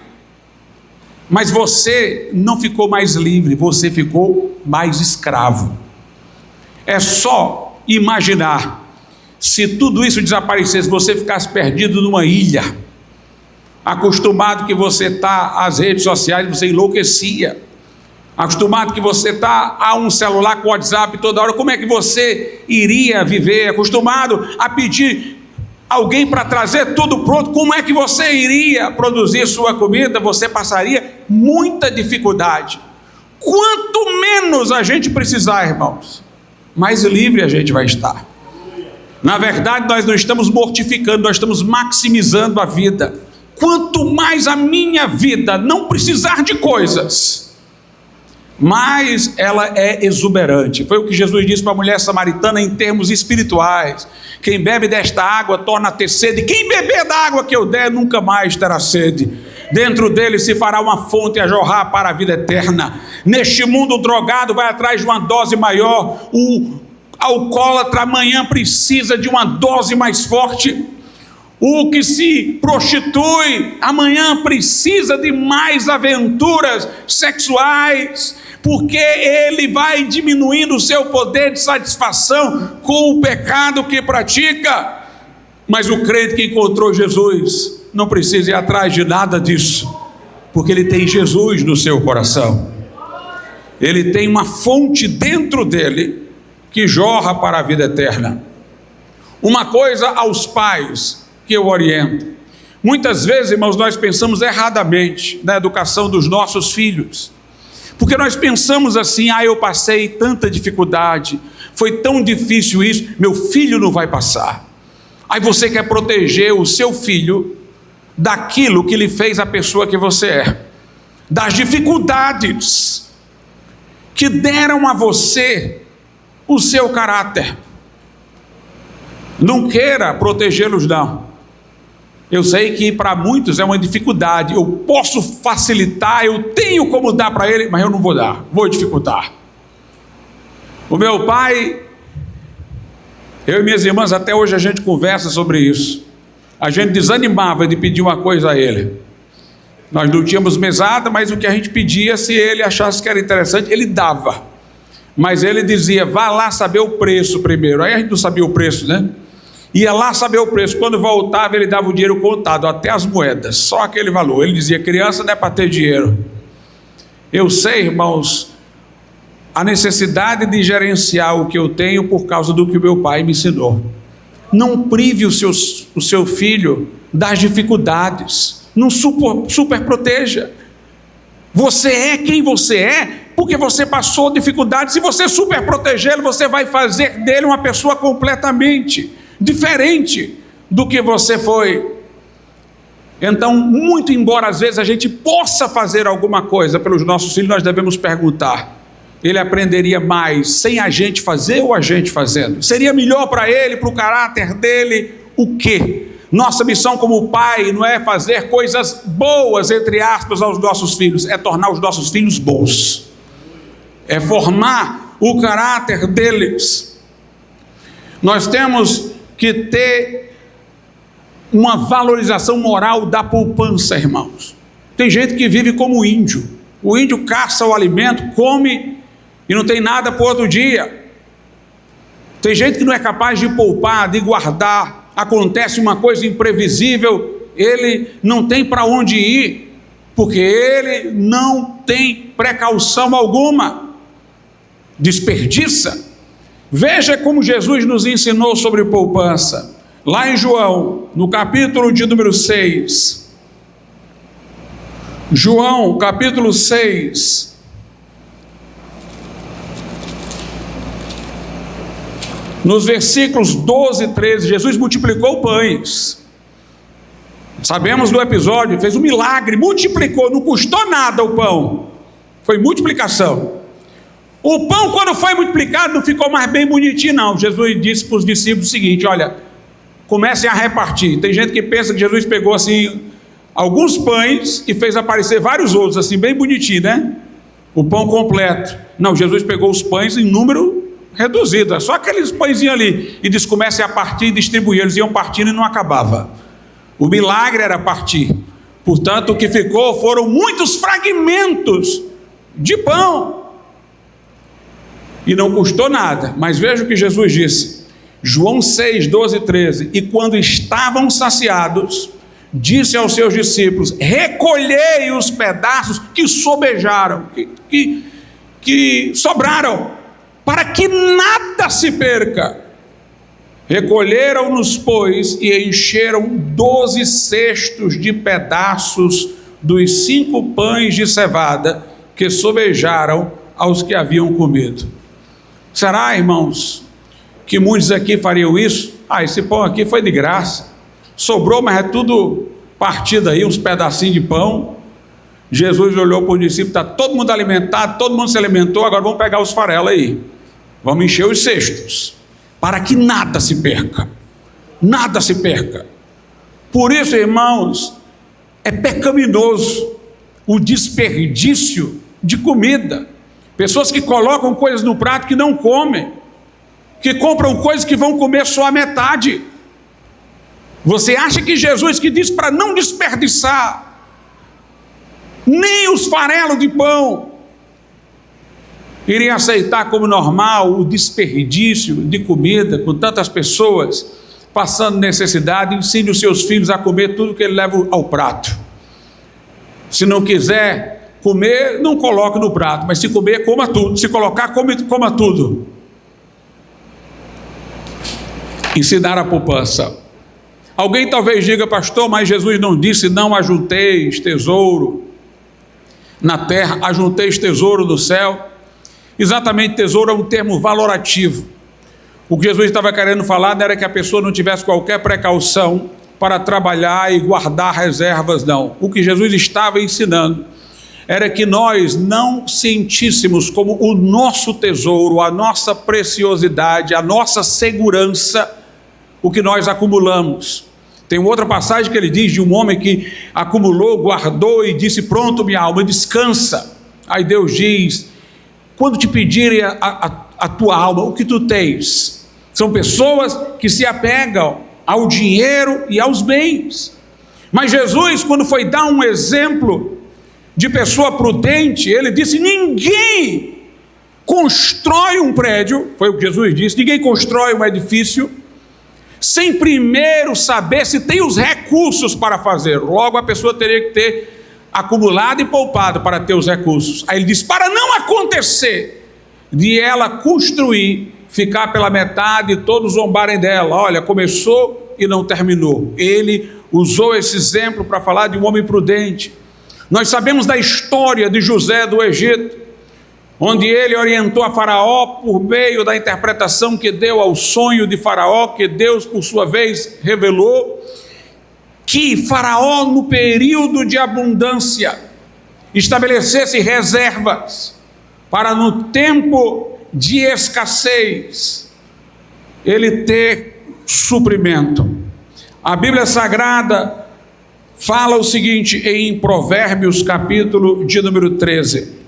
mas você não ficou mais livre, você ficou mais escravo. É só imaginar, se tudo isso desaparecesse, você ficasse perdido numa ilha, acostumado que você está às redes sociais, você enlouquecia, acostumado que você está a um celular com WhatsApp toda hora, como é que você iria viver? Acostumado a pedir alguém para trazer tudo pronto, como é que você iria produzir sua comida? Você passaria muita dificuldade. Quanto menos a gente precisar, irmãos, mais livre a gente vai estar. Na verdade, nós não estamos mortificando, nós estamos maximizando a vida. quanto mais a minha vida não precisar de coisas, mais ela é exuberante. Foi o que Jesus disse para a mulher samaritana em termos espirituais: quem bebe desta água torna a ter sede, quem beber da água que eu der nunca mais terá sede. Dentro dele se fará uma fonte a jorrar para a vida eterna. Neste mundo, o drogado vai atrás de uma dose maior, o alcoólatra amanhã precisa de uma dose mais forte, o que se prostitui amanhã precisa de mais aventuras sexuais, porque ele vai diminuindo o seu poder de satisfação com o pecado que pratica. Mas o crente que encontrou Jesus não precisa ir atrás de nada disso, porque ele tem Jesus no seu coração. Ele tem uma fonte dentro dele que jorra para a vida eterna. Uma coisa aos pais que eu oriento: muitas vezes, irmãos, nós pensamos erradamente na educação dos nossos filhos, porque nós pensamos assim: eu passei tanta dificuldade, foi tão difícil isso, meu filho não vai passar. Aí você quer proteger o seu filho daquilo que lhe fez a pessoa que você é, das dificuldades que deram a você o seu caráter. Não queira protegê-los, não. Eu sei que para muitos é uma dificuldade. Eu posso facilitar, eu tenho como dar para ele, mas eu não vou dar, vou dificultar. O meu pai, eu e minhas irmãs, até hoje a gente conversa sobre isso. A gente desanimava de pedir uma coisa a ele. Nós não tínhamos mesada, mas o que a gente pedia, se ele achasse que era interessante, ele dava. Mas ele dizia: vá lá saber o preço primeiro. Aí a gente não sabia o preço, né? Ia lá saber o preço. Quando voltava, ele dava o dinheiro contado, até as moedas, só aquele valor. Ele dizia: criança não é para ter dinheiro. Eu sei, irmãos, a necessidade de gerenciar o que eu tenho por causa do que o meu pai me ensinou. Não prive o seu filho das dificuldades, não super proteja. Você é quem você é porque você passou dificuldades. Se você super protegê-lo, você vai fazer dele uma pessoa completamente diferente do que você foi. Então, muito embora às vezes a gente possa fazer alguma coisa pelos nossos filhos, nós devemos perguntar: ele aprenderia mais sem a gente fazer ou a gente fazendo? Seria melhor para ele, para o caráter dele, o quê? Nossa missão como pai não é fazer coisas boas, entre aspas, aos nossos filhos, é tornar os nossos filhos bons, é formar o caráter deles. Nós temos que ter uma valorização moral da poupança, irmãos. Tem gente que vive como índio. O índio caça o alimento, come e não tem nada para o outro dia. Tem gente que não é capaz de poupar, de guardar. Acontece uma coisa imprevisível, ele não tem para onde ir, porque ele não tem precaução alguma, desperdiça. Veja como Jesus nos ensinou sobre poupança, lá em João, no capítulo de número 6. João, capítulo 6. Nos versículos 12 e 13, Jesus multiplicou pães. Sabemos do episódio, fez um milagre, multiplicou, não custou nada o pão, foi multiplicação. O pão, quando foi multiplicado, não ficou mais bem bonitinho, não. Jesus disse para os discípulos o seguinte: olha, comecem a repartir. Tem gente que pensa que Jesus pegou assim alguns pães e fez aparecer vários outros, assim, bem bonitinho, né? O pão completo. Não, Jesus pegou os pães em número reduzido, só aqueles pãezinhos ali, e disse: comecem a partir e distribuir. Eles iam partindo e não acabava. O milagre era partir. Portanto, o que ficou foram muitos fragmentos de pão, e não custou nada. Mas veja o que Jesus disse, João 6, 12 e 13: e quando estavam saciados, disse aos seus discípulos: recolhei os pedaços que sobejaram, que sobraram, para que nada se perca. Recolheram-nos, pois, e encheram 12 cestos de pedaços dos 5 pães de cevada que sobejaram aos que haviam comido. Será, irmãos, que muitos aqui fariam isso? Esse pão aqui foi de graça, sobrou, mas é tudo partido aí, uns pedacinhos de pão. Jesus olhou para os discípulos, está todo mundo alimentado, todo mundo se alimentou, agora vamos pegar os farelos aí. Vamos encher os cestos, para que nada se perca. Nada se perca. Por isso, irmãos, é pecaminoso o desperdício de comida. Pessoas que colocam coisas no prato que não comem, que compram coisas que vão comer só a metade. Você acha que Jesus, que diz para não desperdiçar nem os farelos de pão, iria aceitar como normal o desperdício de comida com tantas pessoas passando necessidade? Ensine os seus filhos a comer tudo que ele leva ao prato. Se não quiser comer, não coloque no prato, mas se comer, coma tudo. Se colocar, coma tudo. Ensinar a poupança. Alguém talvez diga: pastor, mas Jesus não disse não ajunteis tesouro na terra, ajunteis tesouro no céu. Exatamente, tesouro é um termo valorativo. O que Jesus estava querendo falar não era que a pessoa não tivesse qualquer precaução para trabalhar e guardar reservas, não. O que Jesus estava ensinando era que nós não sentíssemos como o nosso tesouro, a nossa preciosidade, a nossa segurança, o que nós acumulamos. Tem outra passagem que ele diz de um homem que acumulou, guardou e disse: pronto, minha alma, descansa. Aí Deus diz: quando te pedirem a tua alma, o que tu tens? São pessoas que se apegam ao dinheiro e aos bens. Mas Jesus, quando foi dar um exemplo de pessoa prudente, ele disse: ninguém constrói um prédio, foi o que Jesus disse, ninguém constrói um edifício sem primeiro saber se tem os recursos para fazer. Logo, a pessoa teria que ter acumulado e poupado para ter os recursos. Aí ele diz: para não acontecer de ela construir, ficar pela metade e todos zombarem dela. Olha, começou e não terminou. Ele usou esse exemplo para falar de um homem prudente. Nós sabemos da história de José do Egito, onde ele orientou a Faraó por meio da interpretação que deu ao sonho de Faraó, que Deus, por sua vez, revelou, que Faraó, no período de abundância, estabelecesse reservas para, no tempo de escassez, ele ter suprimento. A Bíblia Sagrada fala o seguinte em Provérbios, capítulo de número 13.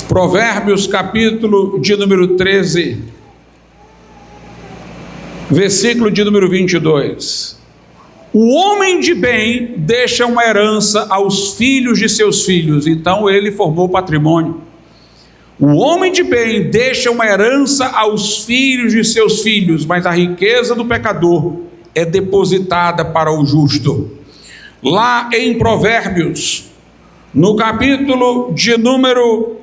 Provérbios, capítulo de número 13, versículo de número 22. O homem de bem deixa uma herança aos filhos de seus filhos. Então ele formou patrimônio. O homem de bem deixa uma herança aos filhos de seus filhos, mas a riqueza do pecador é depositada para o justo. Lá em Provérbios, no capítulo de número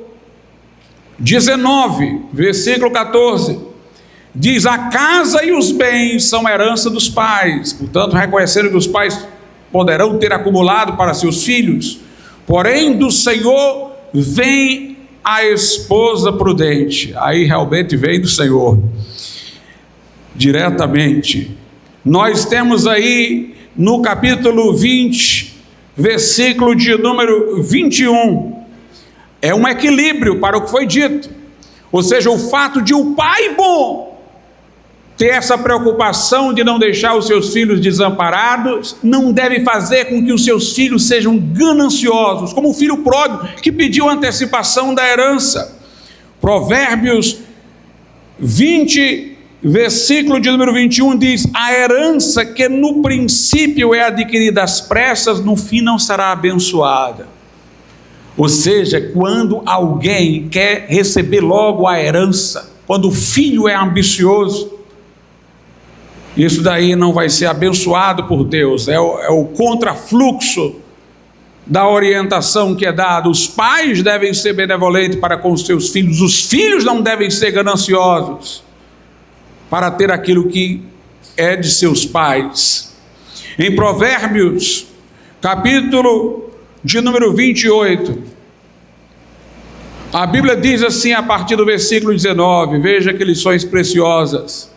19, versículo 14, diz: a casa e os bens são herança dos pais, portanto reconhecendo que os pais poderão ter acumulado para seus filhos, porém do Senhor vem a esposa prudente. Aí realmente vem do Senhor diretamente. Nós temos aí no capítulo 20, versículo de número 21, é um equilíbrio para o que foi dito, ou seja, o fato de o pai bom ter essa preocupação de não deixar os seus filhos desamparados, não deve fazer com que os seus filhos sejam gananciosos, como o filho pródigo que pediu antecipação da herança. Provérbios 20, versículo de número 21 diz: a herança que no princípio é adquirida às pressas, no fim não será abençoada. Ou seja, quando alguém quer receber logo a herança, quando o filho é ambicioso, isso daí não vai ser abençoado por Deus, é o contrafluxo da orientação que é dada. Os pais devem ser benevolentes para com os seus filhos, os filhos não devem ser gananciosos para ter aquilo que é de seus pais. Em Provérbios, capítulo de número 28, a Bíblia diz assim a partir do versículo 19, veja que lições preciosas: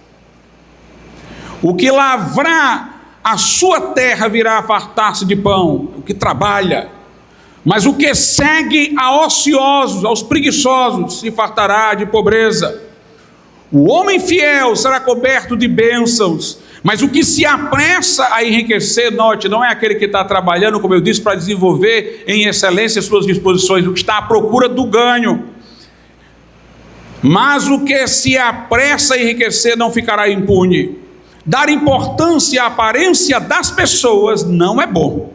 o que lavrar a sua terra virá a fartar-se de pão, o que trabalha. Mas o que segue a ociosos, aos preguiçosos, se fartará de pobreza. O homem fiel será coberto de bênçãos, mas o que se apressa a enriquecer, note, não é aquele que está trabalhando, como eu disse, para desenvolver em excelência suas disposições, o que está à procura do ganho. Mas o que se apressa a enriquecer não ficará impune. Dar importância à aparência das pessoas não é bom,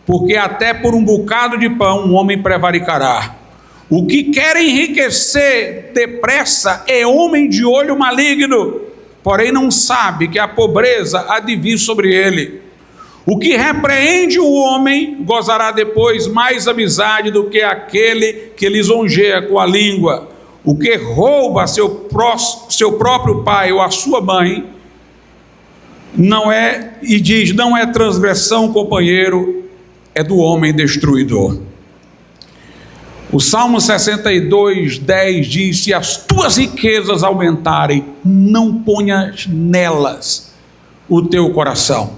porque até por um bocado de pão um homem prevaricará. O que quer enriquecer depressa é homem de olho maligno, porém não sabe que a pobreza há de vir sobre ele. O que repreende o homem gozará depois mais amizade do que aquele que lisonjeia com a língua. O que rouba seu próprio pai ou a sua mãe, não é transgressão, companheiro, é do homem destruidor. O Salmo 62:10 diz: se as tuas riquezas aumentarem, não ponhas nelas o teu coração.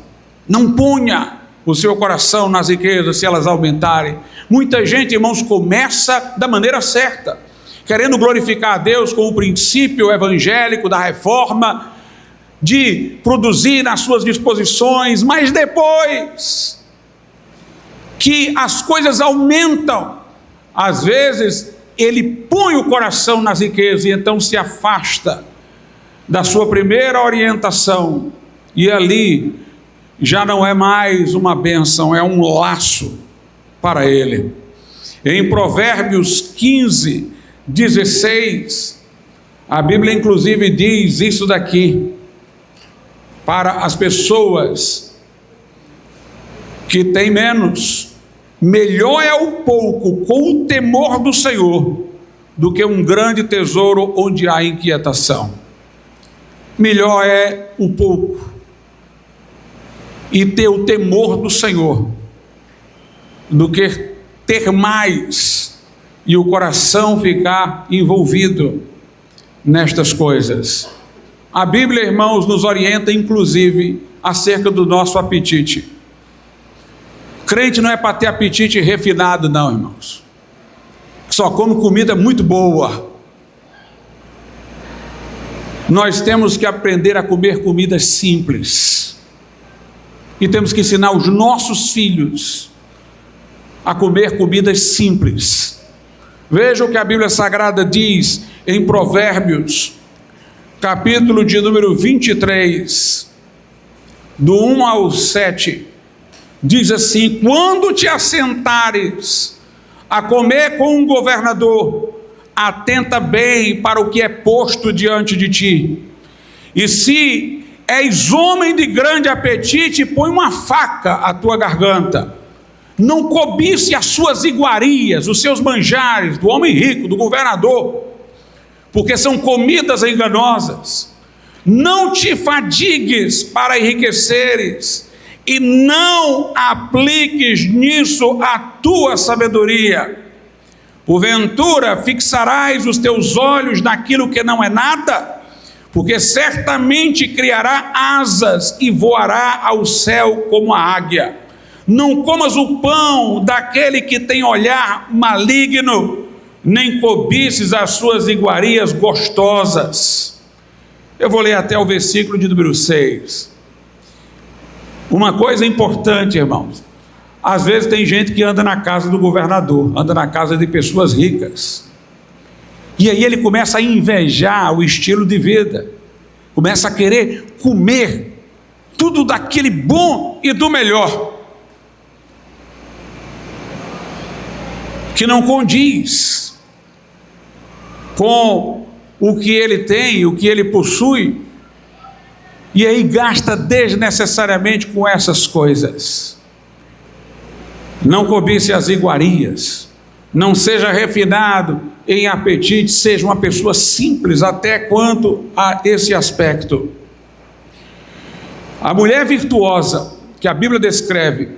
Não ponha o seu coração nas riquezas se elas aumentarem. Muita gente, irmãos, começa da maneira certa, querendo glorificar a Deus com o princípio evangélico da reforma, de produzir nas suas disposições, mas depois que as coisas aumentam, às vezes ele põe o coração nas riquezas e então se afasta da sua primeira orientação, e ali já não é mais uma bênção, é um laço para ele. Em Provérbios 15:16, a Bíblia inclusive diz isso daqui, para as pessoas que têm menos: melhor é o pouco com o temor do Senhor do que um grande tesouro onde há inquietação. Melhor é o pouco e ter o temor do Senhor do que ter mais e o coração ficar envolvido nestas coisas. A Bíblia, irmãos, nos orienta inclusive acerca do nosso apetite. Crente não é para ter apetite refinado, não, irmãos. Só come comida muito boa. Nós temos que aprender a comer comidas simples. E temos que ensinar os nossos filhos a comer comidas simples. Veja o que a Bíblia Sagrada diz em Provérbios, capítulo de número 23, do 1 ao 7. Diz assim: quando te assentares a comer com um governador, atenta bem para o que é posto diante de ti. E se és homem de grande apetite, põe uma faca à tua garganta. Não cobice as suas iguarias, os seus manjares, do homem rico, do governador, porque são comidas enganosas. Não te fadigues para enriqueceres, e não apliques nisso a tua sabedoria. Porventura fixarás os teus olhos naquilo que não é nada, porque certamente criará asas e voará ao céu como a águia. Não comas o pão daquele que tem olhar maligno, nem cobices as suas iguarias gostosas. Eu vou ler até o versículo de número 6. Uma coisa importante, irmãos: às vezes tem gente que anda na casa do governador, anda na casa de pessoas ricas, e aí ele começa a invejar o estilo de vida, começa a querer comer tudo daquele bom e do melhor, que não condiz com o que ele tem, o que ele possui, e aí gasta desnecessariamente com essas coisas. Não cobice as iguarias, não seja refinado em apetite, seja uma pessoa simples até quanto a esse aspecto. A mulher virtuosa que a Bíblia descreve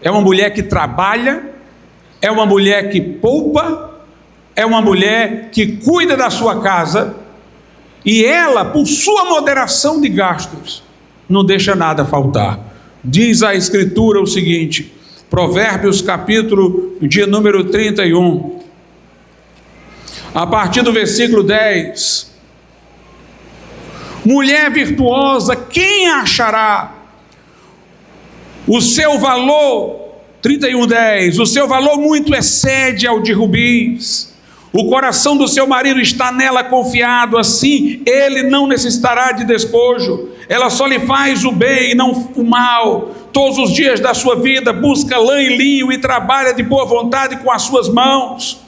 é uma mulher que trabalha, é uma mulher que poupa, é uma mulher que cuida da sua casa, e ela, por sua moderação de gastos, não deixa nada faltar. diz a Escritura o seguinte, Provérbios capítulo de número 31, a partir do versículo 10, mulher virtuosa, quem achará? O seu valor, 31:10, o seu valor muito excede ao de rubis. O coração do seu marido está nela confiado, assim ele não necessitará de despojo. Ela só lhe faz o bem e não o mal. Todos os dias da sua vida busca lã e linho e trabalha de boa vontade com as suas mãos.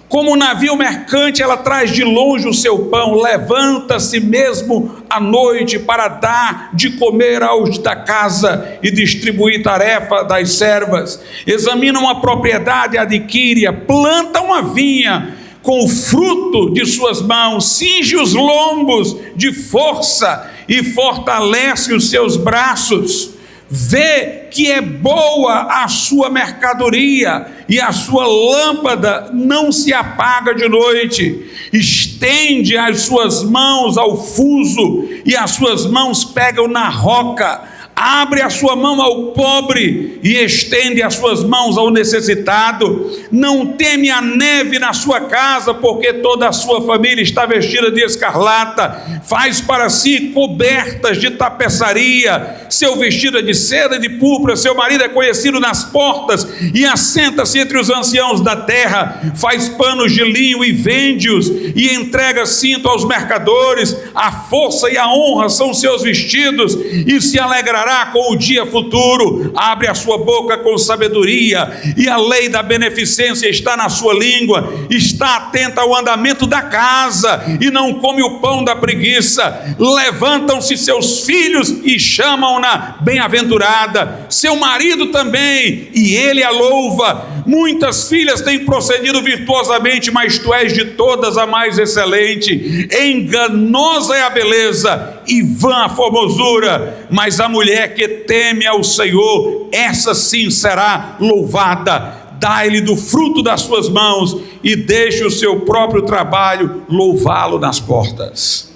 Como um navio mercante, ela traz de longe o seu pão, levanta-se mesmo à noite para dar de comer aos da casa e distribuir tarefa das servas. Examina uma propriedade, adquire-a, planta uma vinha com o fruto de suas mãos, cinge os lombos de força e fortalece os seus braços. Vê que é boa a sua mercadoria e a sua lâmpada não se apaga de noite. Estende as suas mãos ao fuso e as suas mãos pegam na roca. Abre a sua mão ao pobre e estende as suas mãos ao necessitado. Não teme a neve na sua casa, porque toda a sua família está vestida de escarlata. Faz para si cobertas de tapeçaria, seu vestido é de seda e de púrpura. Seu marido é conhecido nas portas e assenta-se entre os anciãos da terra. Faz panos de linho e vende-os e entrega cinto aos mercadores. A força e a honra são seus vestidos e se alegrará com o dia futuro. Abre a sua boca com sabedoria e a lei da beneficência está na sua língua. Está atenta ao andamento da casa e não come o pão da preguiça. Levantam-se seus filhos e chamam-na bem-aventurada, seu marido também, e ele a louva. Muitas filhas têm procedido virtuosamente, mas tu és de todas a mais excelente. Enganosa é a beleza e vã a formosura, mas a mulher que teme ao Senhor, essa sim será louvada. Dai-lhe do fruto das suas mãos e deixe o seu próprio trabalho louvá-lo nas portas.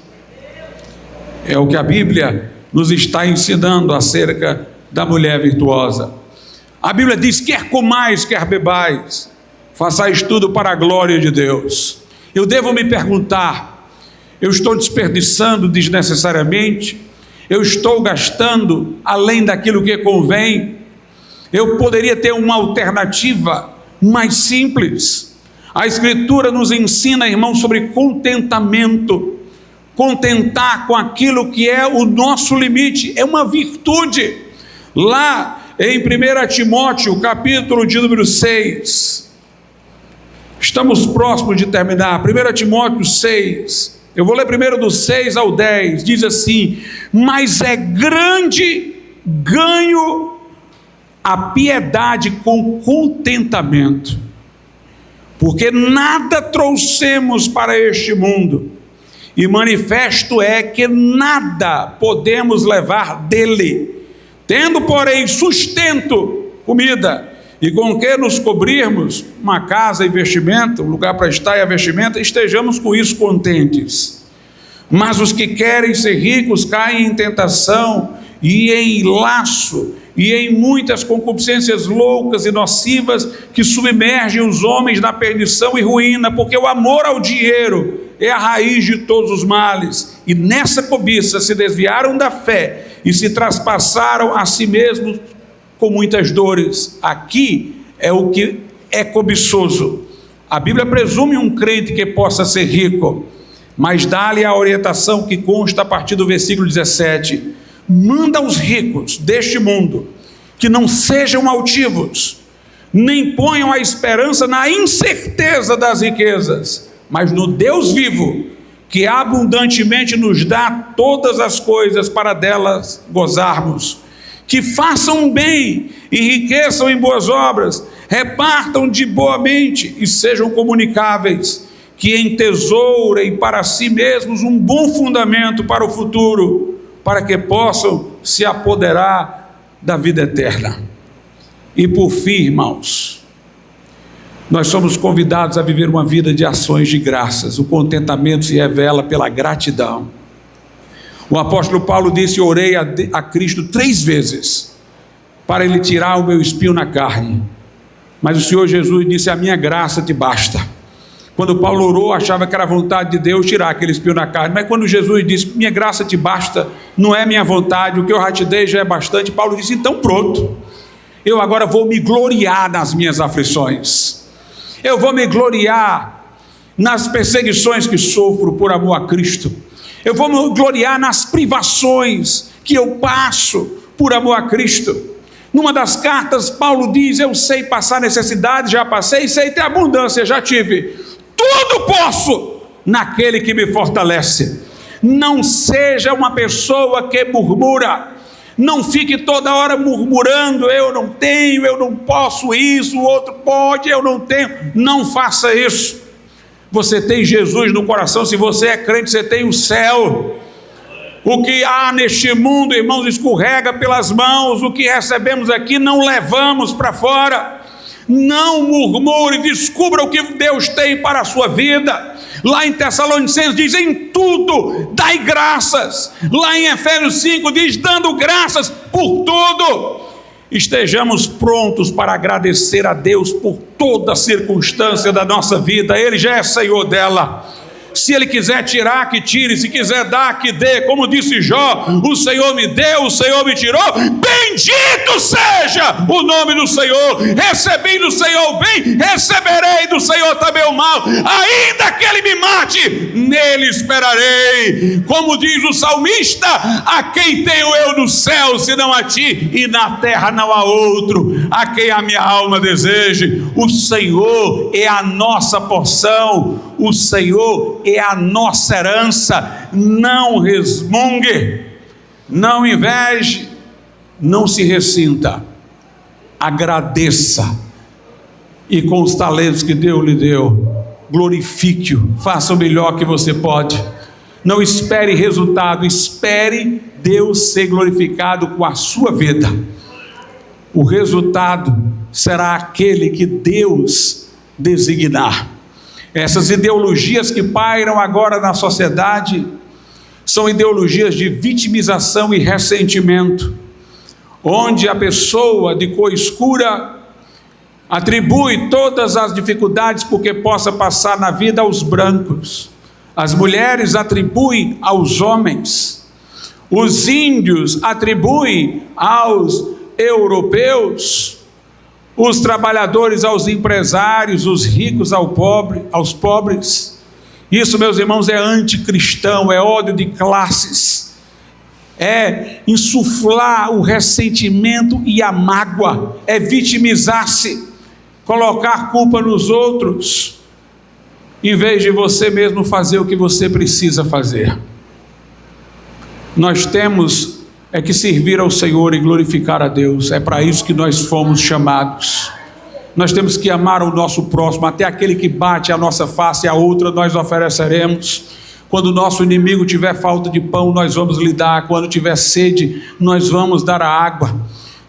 É o que a Bíblia nos está ensinando acerca da mulher virtuosa. A Bíblia diz: quer comais, quer bebais, façais tudo para a glória de Deus. Eu devo me perguntar: eu estou desperdiçando desnecessariamente? Eu estou gastando além daquilo que convém? Eu poderia ter uma alternativa mais simples. A Escritura nos ensina, irmão, sobre contentamento. Contentar com aquilo que é o nosso limite é uma virtude. Lá em 1 Timóteo, capítulo de número 6, estamos próximos de terminar. 1 Timóteo 6, eu vou ler primeiro do 6 ao 10, diz assim: mas é grande ganho a piedade com contentamento, porque nada trouxemos para este mundo, e manifesto é que nada podemos levar dele. Tendo, porém, sustento, comida, e com que nos cobrirmos, uma casa e vestimenta, um lugar para estar e a vestimenta, estejamos com isso contentes. Mas os que querem ser ricos caem em tentação e em laço e em muitas concupiscências loucas e nocivas que submergem os homens na perdição e ruína, porque o amor ao dinheiro é a raiz de todos os males, e nessa cobiça se desviaram da fé e se traspassaram a si mesmos com muitas dores. Aqui é o que é cobiçoso. A Bíblia presume um crente que possa ser rico, mas dá-lhe a orientação que consta a partir do versículo 17: manda aos ricos deste mundo que não sejam altivos, nem ponham a esperança na incerteza das riquezas, mas no Deus vivo, que abundantemente nos dá todas as coisas para delas gozarmos. Que façam bem, enriqueçam em boas obras, repartam de boa mente e sejam comunicáveis, que entesourem para si mesmos um bom fundamento para o futuro, para que possam se apoderar da vida eterna. E por fim, irmãos, nós somos convidados a viver uma vida de ações de graças. O contentamento se revela pela gratidão. O apóstolo Paulo disse: orei a Cristo 3 vezes para Ele tirar o meu espinho na carne. Mas o Senhor Jesus disse: a minha graça te basta. Quando Paulo orou, achava que era a vontade de Deus tirar aquele espinho na carne. Mas quando Jesus disse: minha graça te basta, não é minha vontade, o que eu já te dei já é bastante, Paulo disse: então pronto, eu agora vou me gloriar nas minhas aflições. Eu vou me gloriar nas perseguições que sofro por amor a Cristo. Eu vou me gloriar nas privações que eu passo por amor a Cristo. Numa das cartas, Paulo diz: eu sei passar necessidade, já passei, sei ter abundância, já tive. Tudo posso naquele que me fortalece. Não seja uma pessoa que murmura. Não fique toda hora murmurando: eu não tenho, eu não posso isso, o outro pode, eu não tenho. Não faça isso. Você tem Jesus no coração. Se você é crente, você tem o céu. O que há neste mundo, irmãos, escorrega pelas mãos. O que recebemos aqui não levamos para fora. Não murmure, descubra o que Deus tem para a sua vida. Lá em Tessalonicenses diz: em tudo dai graças. Lá em Efésios 5 diz: dando graças por tudo. Estejamos prontos para agradecer a Deus por toda circunstância da nossa vida. Ele já é Senhor dela. Se Ele quiser tirar, que tire. Se quiser dar, que dê. Como disse Jó: o Senhor me deu, o Senhor me tirou. Bendito seja o nome do Senhor. Recebi do Senhor o bem, receberei do Senhor também o mal. Ainda que Ele me mate, nele esperarei. Como diz o salmista: a quem tenho eu no céu, senão a ti, e na terra não há outro a quem a minha alma deseje. O Senhor é a nossa porção. O Senhor é a nossa herança. Não resmungue, não inveje, não se ressinta. Agradeça, e com os talentos que Deus lhe deu, glorifique-o, faça o melhor que você pode. Não espere resultado, espere Deus ser glorificado com a sua vida. O resultado será aquele que Deus designar. Essas ideologias que pairam agora na sociedade são ideologias de vitimização e ressentimento, onde a pessoa de cor escura atribui todas as dificuldades porque possa passar na vida aos brancos. As mulheres atribuem aos homens. Os índios atribuem aos europeus. Os trabalhadores aos empresários, os ricos aos pobres. Isso, meus irmãos, é anticristão, é ódio de classes, é insuflar o ressentimento e a mágoa, é vitimizar-se, colocar culpa nos outros, em vez de você mesmo fazer o que você precisa fazer. Nós temos que servir ao Senhor e glorificar a Deus. É para isso que nós fomos chamados. Nós temos que amar o nosso próximo, até aquele que bate a nossa face, a outra nós ofereceremos. Quando o nosso inimigo tiver falta de pão, nós vamos lhe dar. Quando tiver sede, nós vamos dar a água.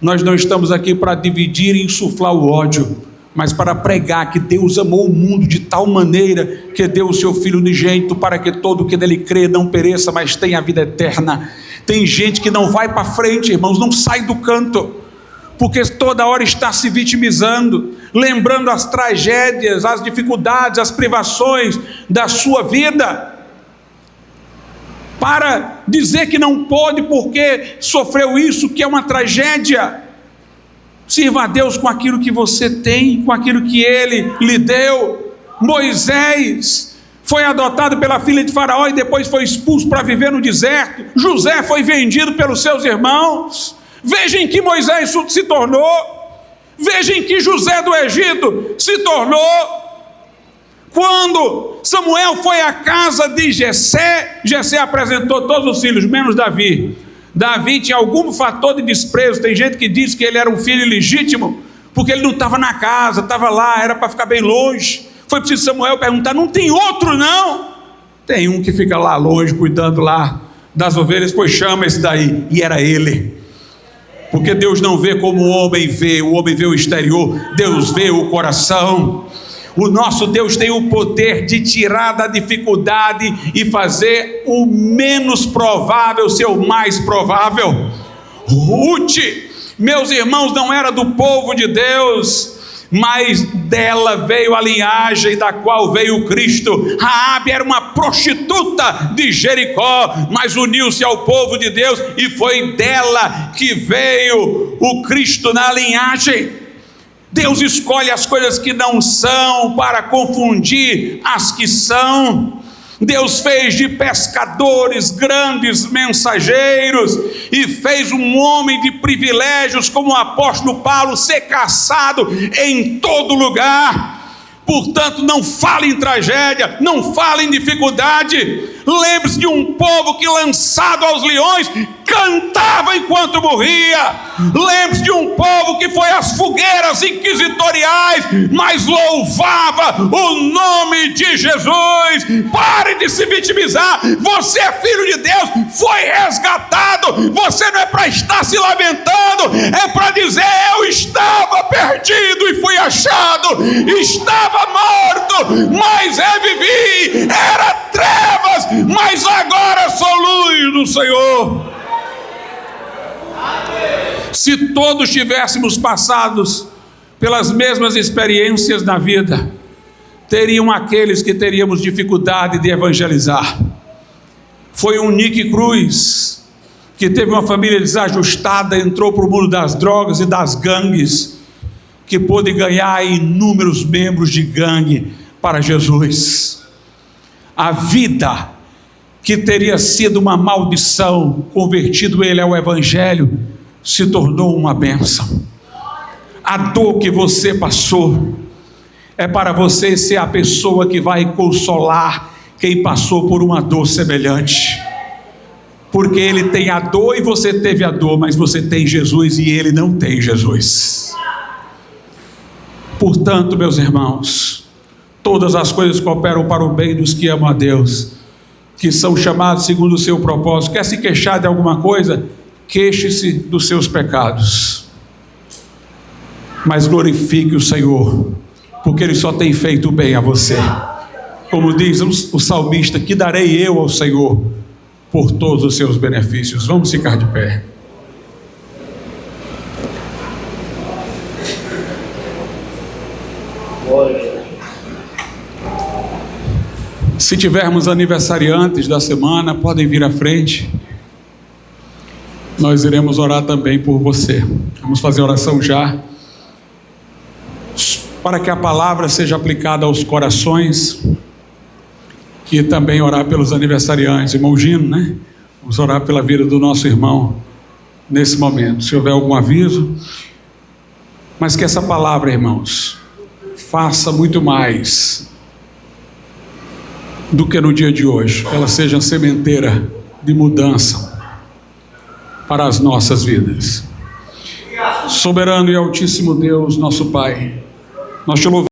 Nós não estamos aqui para dividir e insuflar o ódio, mas para pregar que Deus amou o mundo de tal maneira que deu o seu Filho unigênito, para que todo que nele crê não pereça, mas tenha a vida eterna. Tem gente que não vai para frente, irmãos, não sai do canto, porque toda hora está se vitimizando, lembrando as tragédias, as dificuldades, as privações da sua vida, para dizer que não pode porque sofreu isso, que é uma tragédia. Sirva a Deus com aquilo que você tem, com aquilo que Ele lhe deu. Moisés foi adotado pela filha de Faraó e depois foi expulso para viver no deserto. José foi vendido pelos seus irmãos. Vejam em que Moisés se tornou. Vejam em que José do Egito se tornou. Quando Samuel foi à casa de Jessé, Jessé apresentou todos os filhos, menos Davi. Davi tinha algum fator de desprezo. Tem gente que diz que ele era um filho ilegítimo, porque ele não estava na casa, estava lá, era para ficar bem longe. Foi preciso Samuel perguntar: não tem outro não? Tem um que fica lá longe, cuidando lá das ovelhas. Pois chama esse daí. E era ele. Porque Deus não vê como o homem vê o exterior, Deus vê o coração. O nosso Deus tem o poder de tirar da dificuldade e fazer o menos provável ser o mais provável. Ruth Meus irmãos, não era do povo de Deus, mas dela veio a linhagem da qual veio o Cristo. Raabe era uma prostituta de Jericó, mas uniu-se ao povo de Deus, e foi dela que veio o Cristo na linhagem. Deus escolhe as coisas que não são para confundir as que são. Deus fez de pescadores grandes mensageiros, e fez um homem de privilégios como o apóstolo Paulo ser caçado em todo lugar. Portanto, não fale em tragédia, não fale em dificuldade. Lembre-se de um povo que, lançado aos leões, cantava enquanto morria. Lembre-se de um povo que foi às fogueiras inquisitoriais, mas louvava o nome de Jesus. Pare de se vitimizar. Você é filho de Deus, foi resgatado. Você não é para estar se lamentando, é para dizer: eu estava perdido e fui achado, estava morto, mas revivi, era trevas, mas agora sou luz do Senhor. Se todos tivéssemos passado pelas mesmas experiências na vida, teriam aqueles que teríamos dificuldade de evangelizar. Foi um Nick Cruz, que teve uma família desajustada, entrou para o mundo das drogas e das gangues, que pôde ganhar inúmeros membros de gangue para Jesus. A vida que teria sido uma maldição, convertido ele ao Evangelho, se tornou uma bênção. A dor que você passou é para você ser a pessoa que vai consolar quem passou por uma dor semelhante, porque ele tem a dor e você teve a dor, mas você tem Jesus e ele não tem Jesus. Portanto, meus irmãos, todas as coisas cooperam para o bem dos que amam a Deus, que são chamados segundo o seu propósito. Quer se queixar de alguma coisa? Queixe-se dos seus pecados, mas glorifique o Senhor, porque Ele só tem feito bem a você. Como diz o salmista: que darei eu ao Senhor por todos os seus benefícios? Vamos ficar de pé. Se tivermos aniversariantes da semana, podem vir à frente. Nós iremos orar também por você. Vamos fazer oração já, para que a palavra seja aplicada aos corações, e também orar pelos aniversariantes. Irmão Gino, né? Vamos orar pela vida do nosso irmão nesse momento. Se houver algum aviso, mas que essa palavra, irmãos, faça muito mais do que no dia de hoje. Ela seja sementeira de mudança para as nossas vidas. Soberano e altíssimo Deus, nosso Pai, nós te louvamos.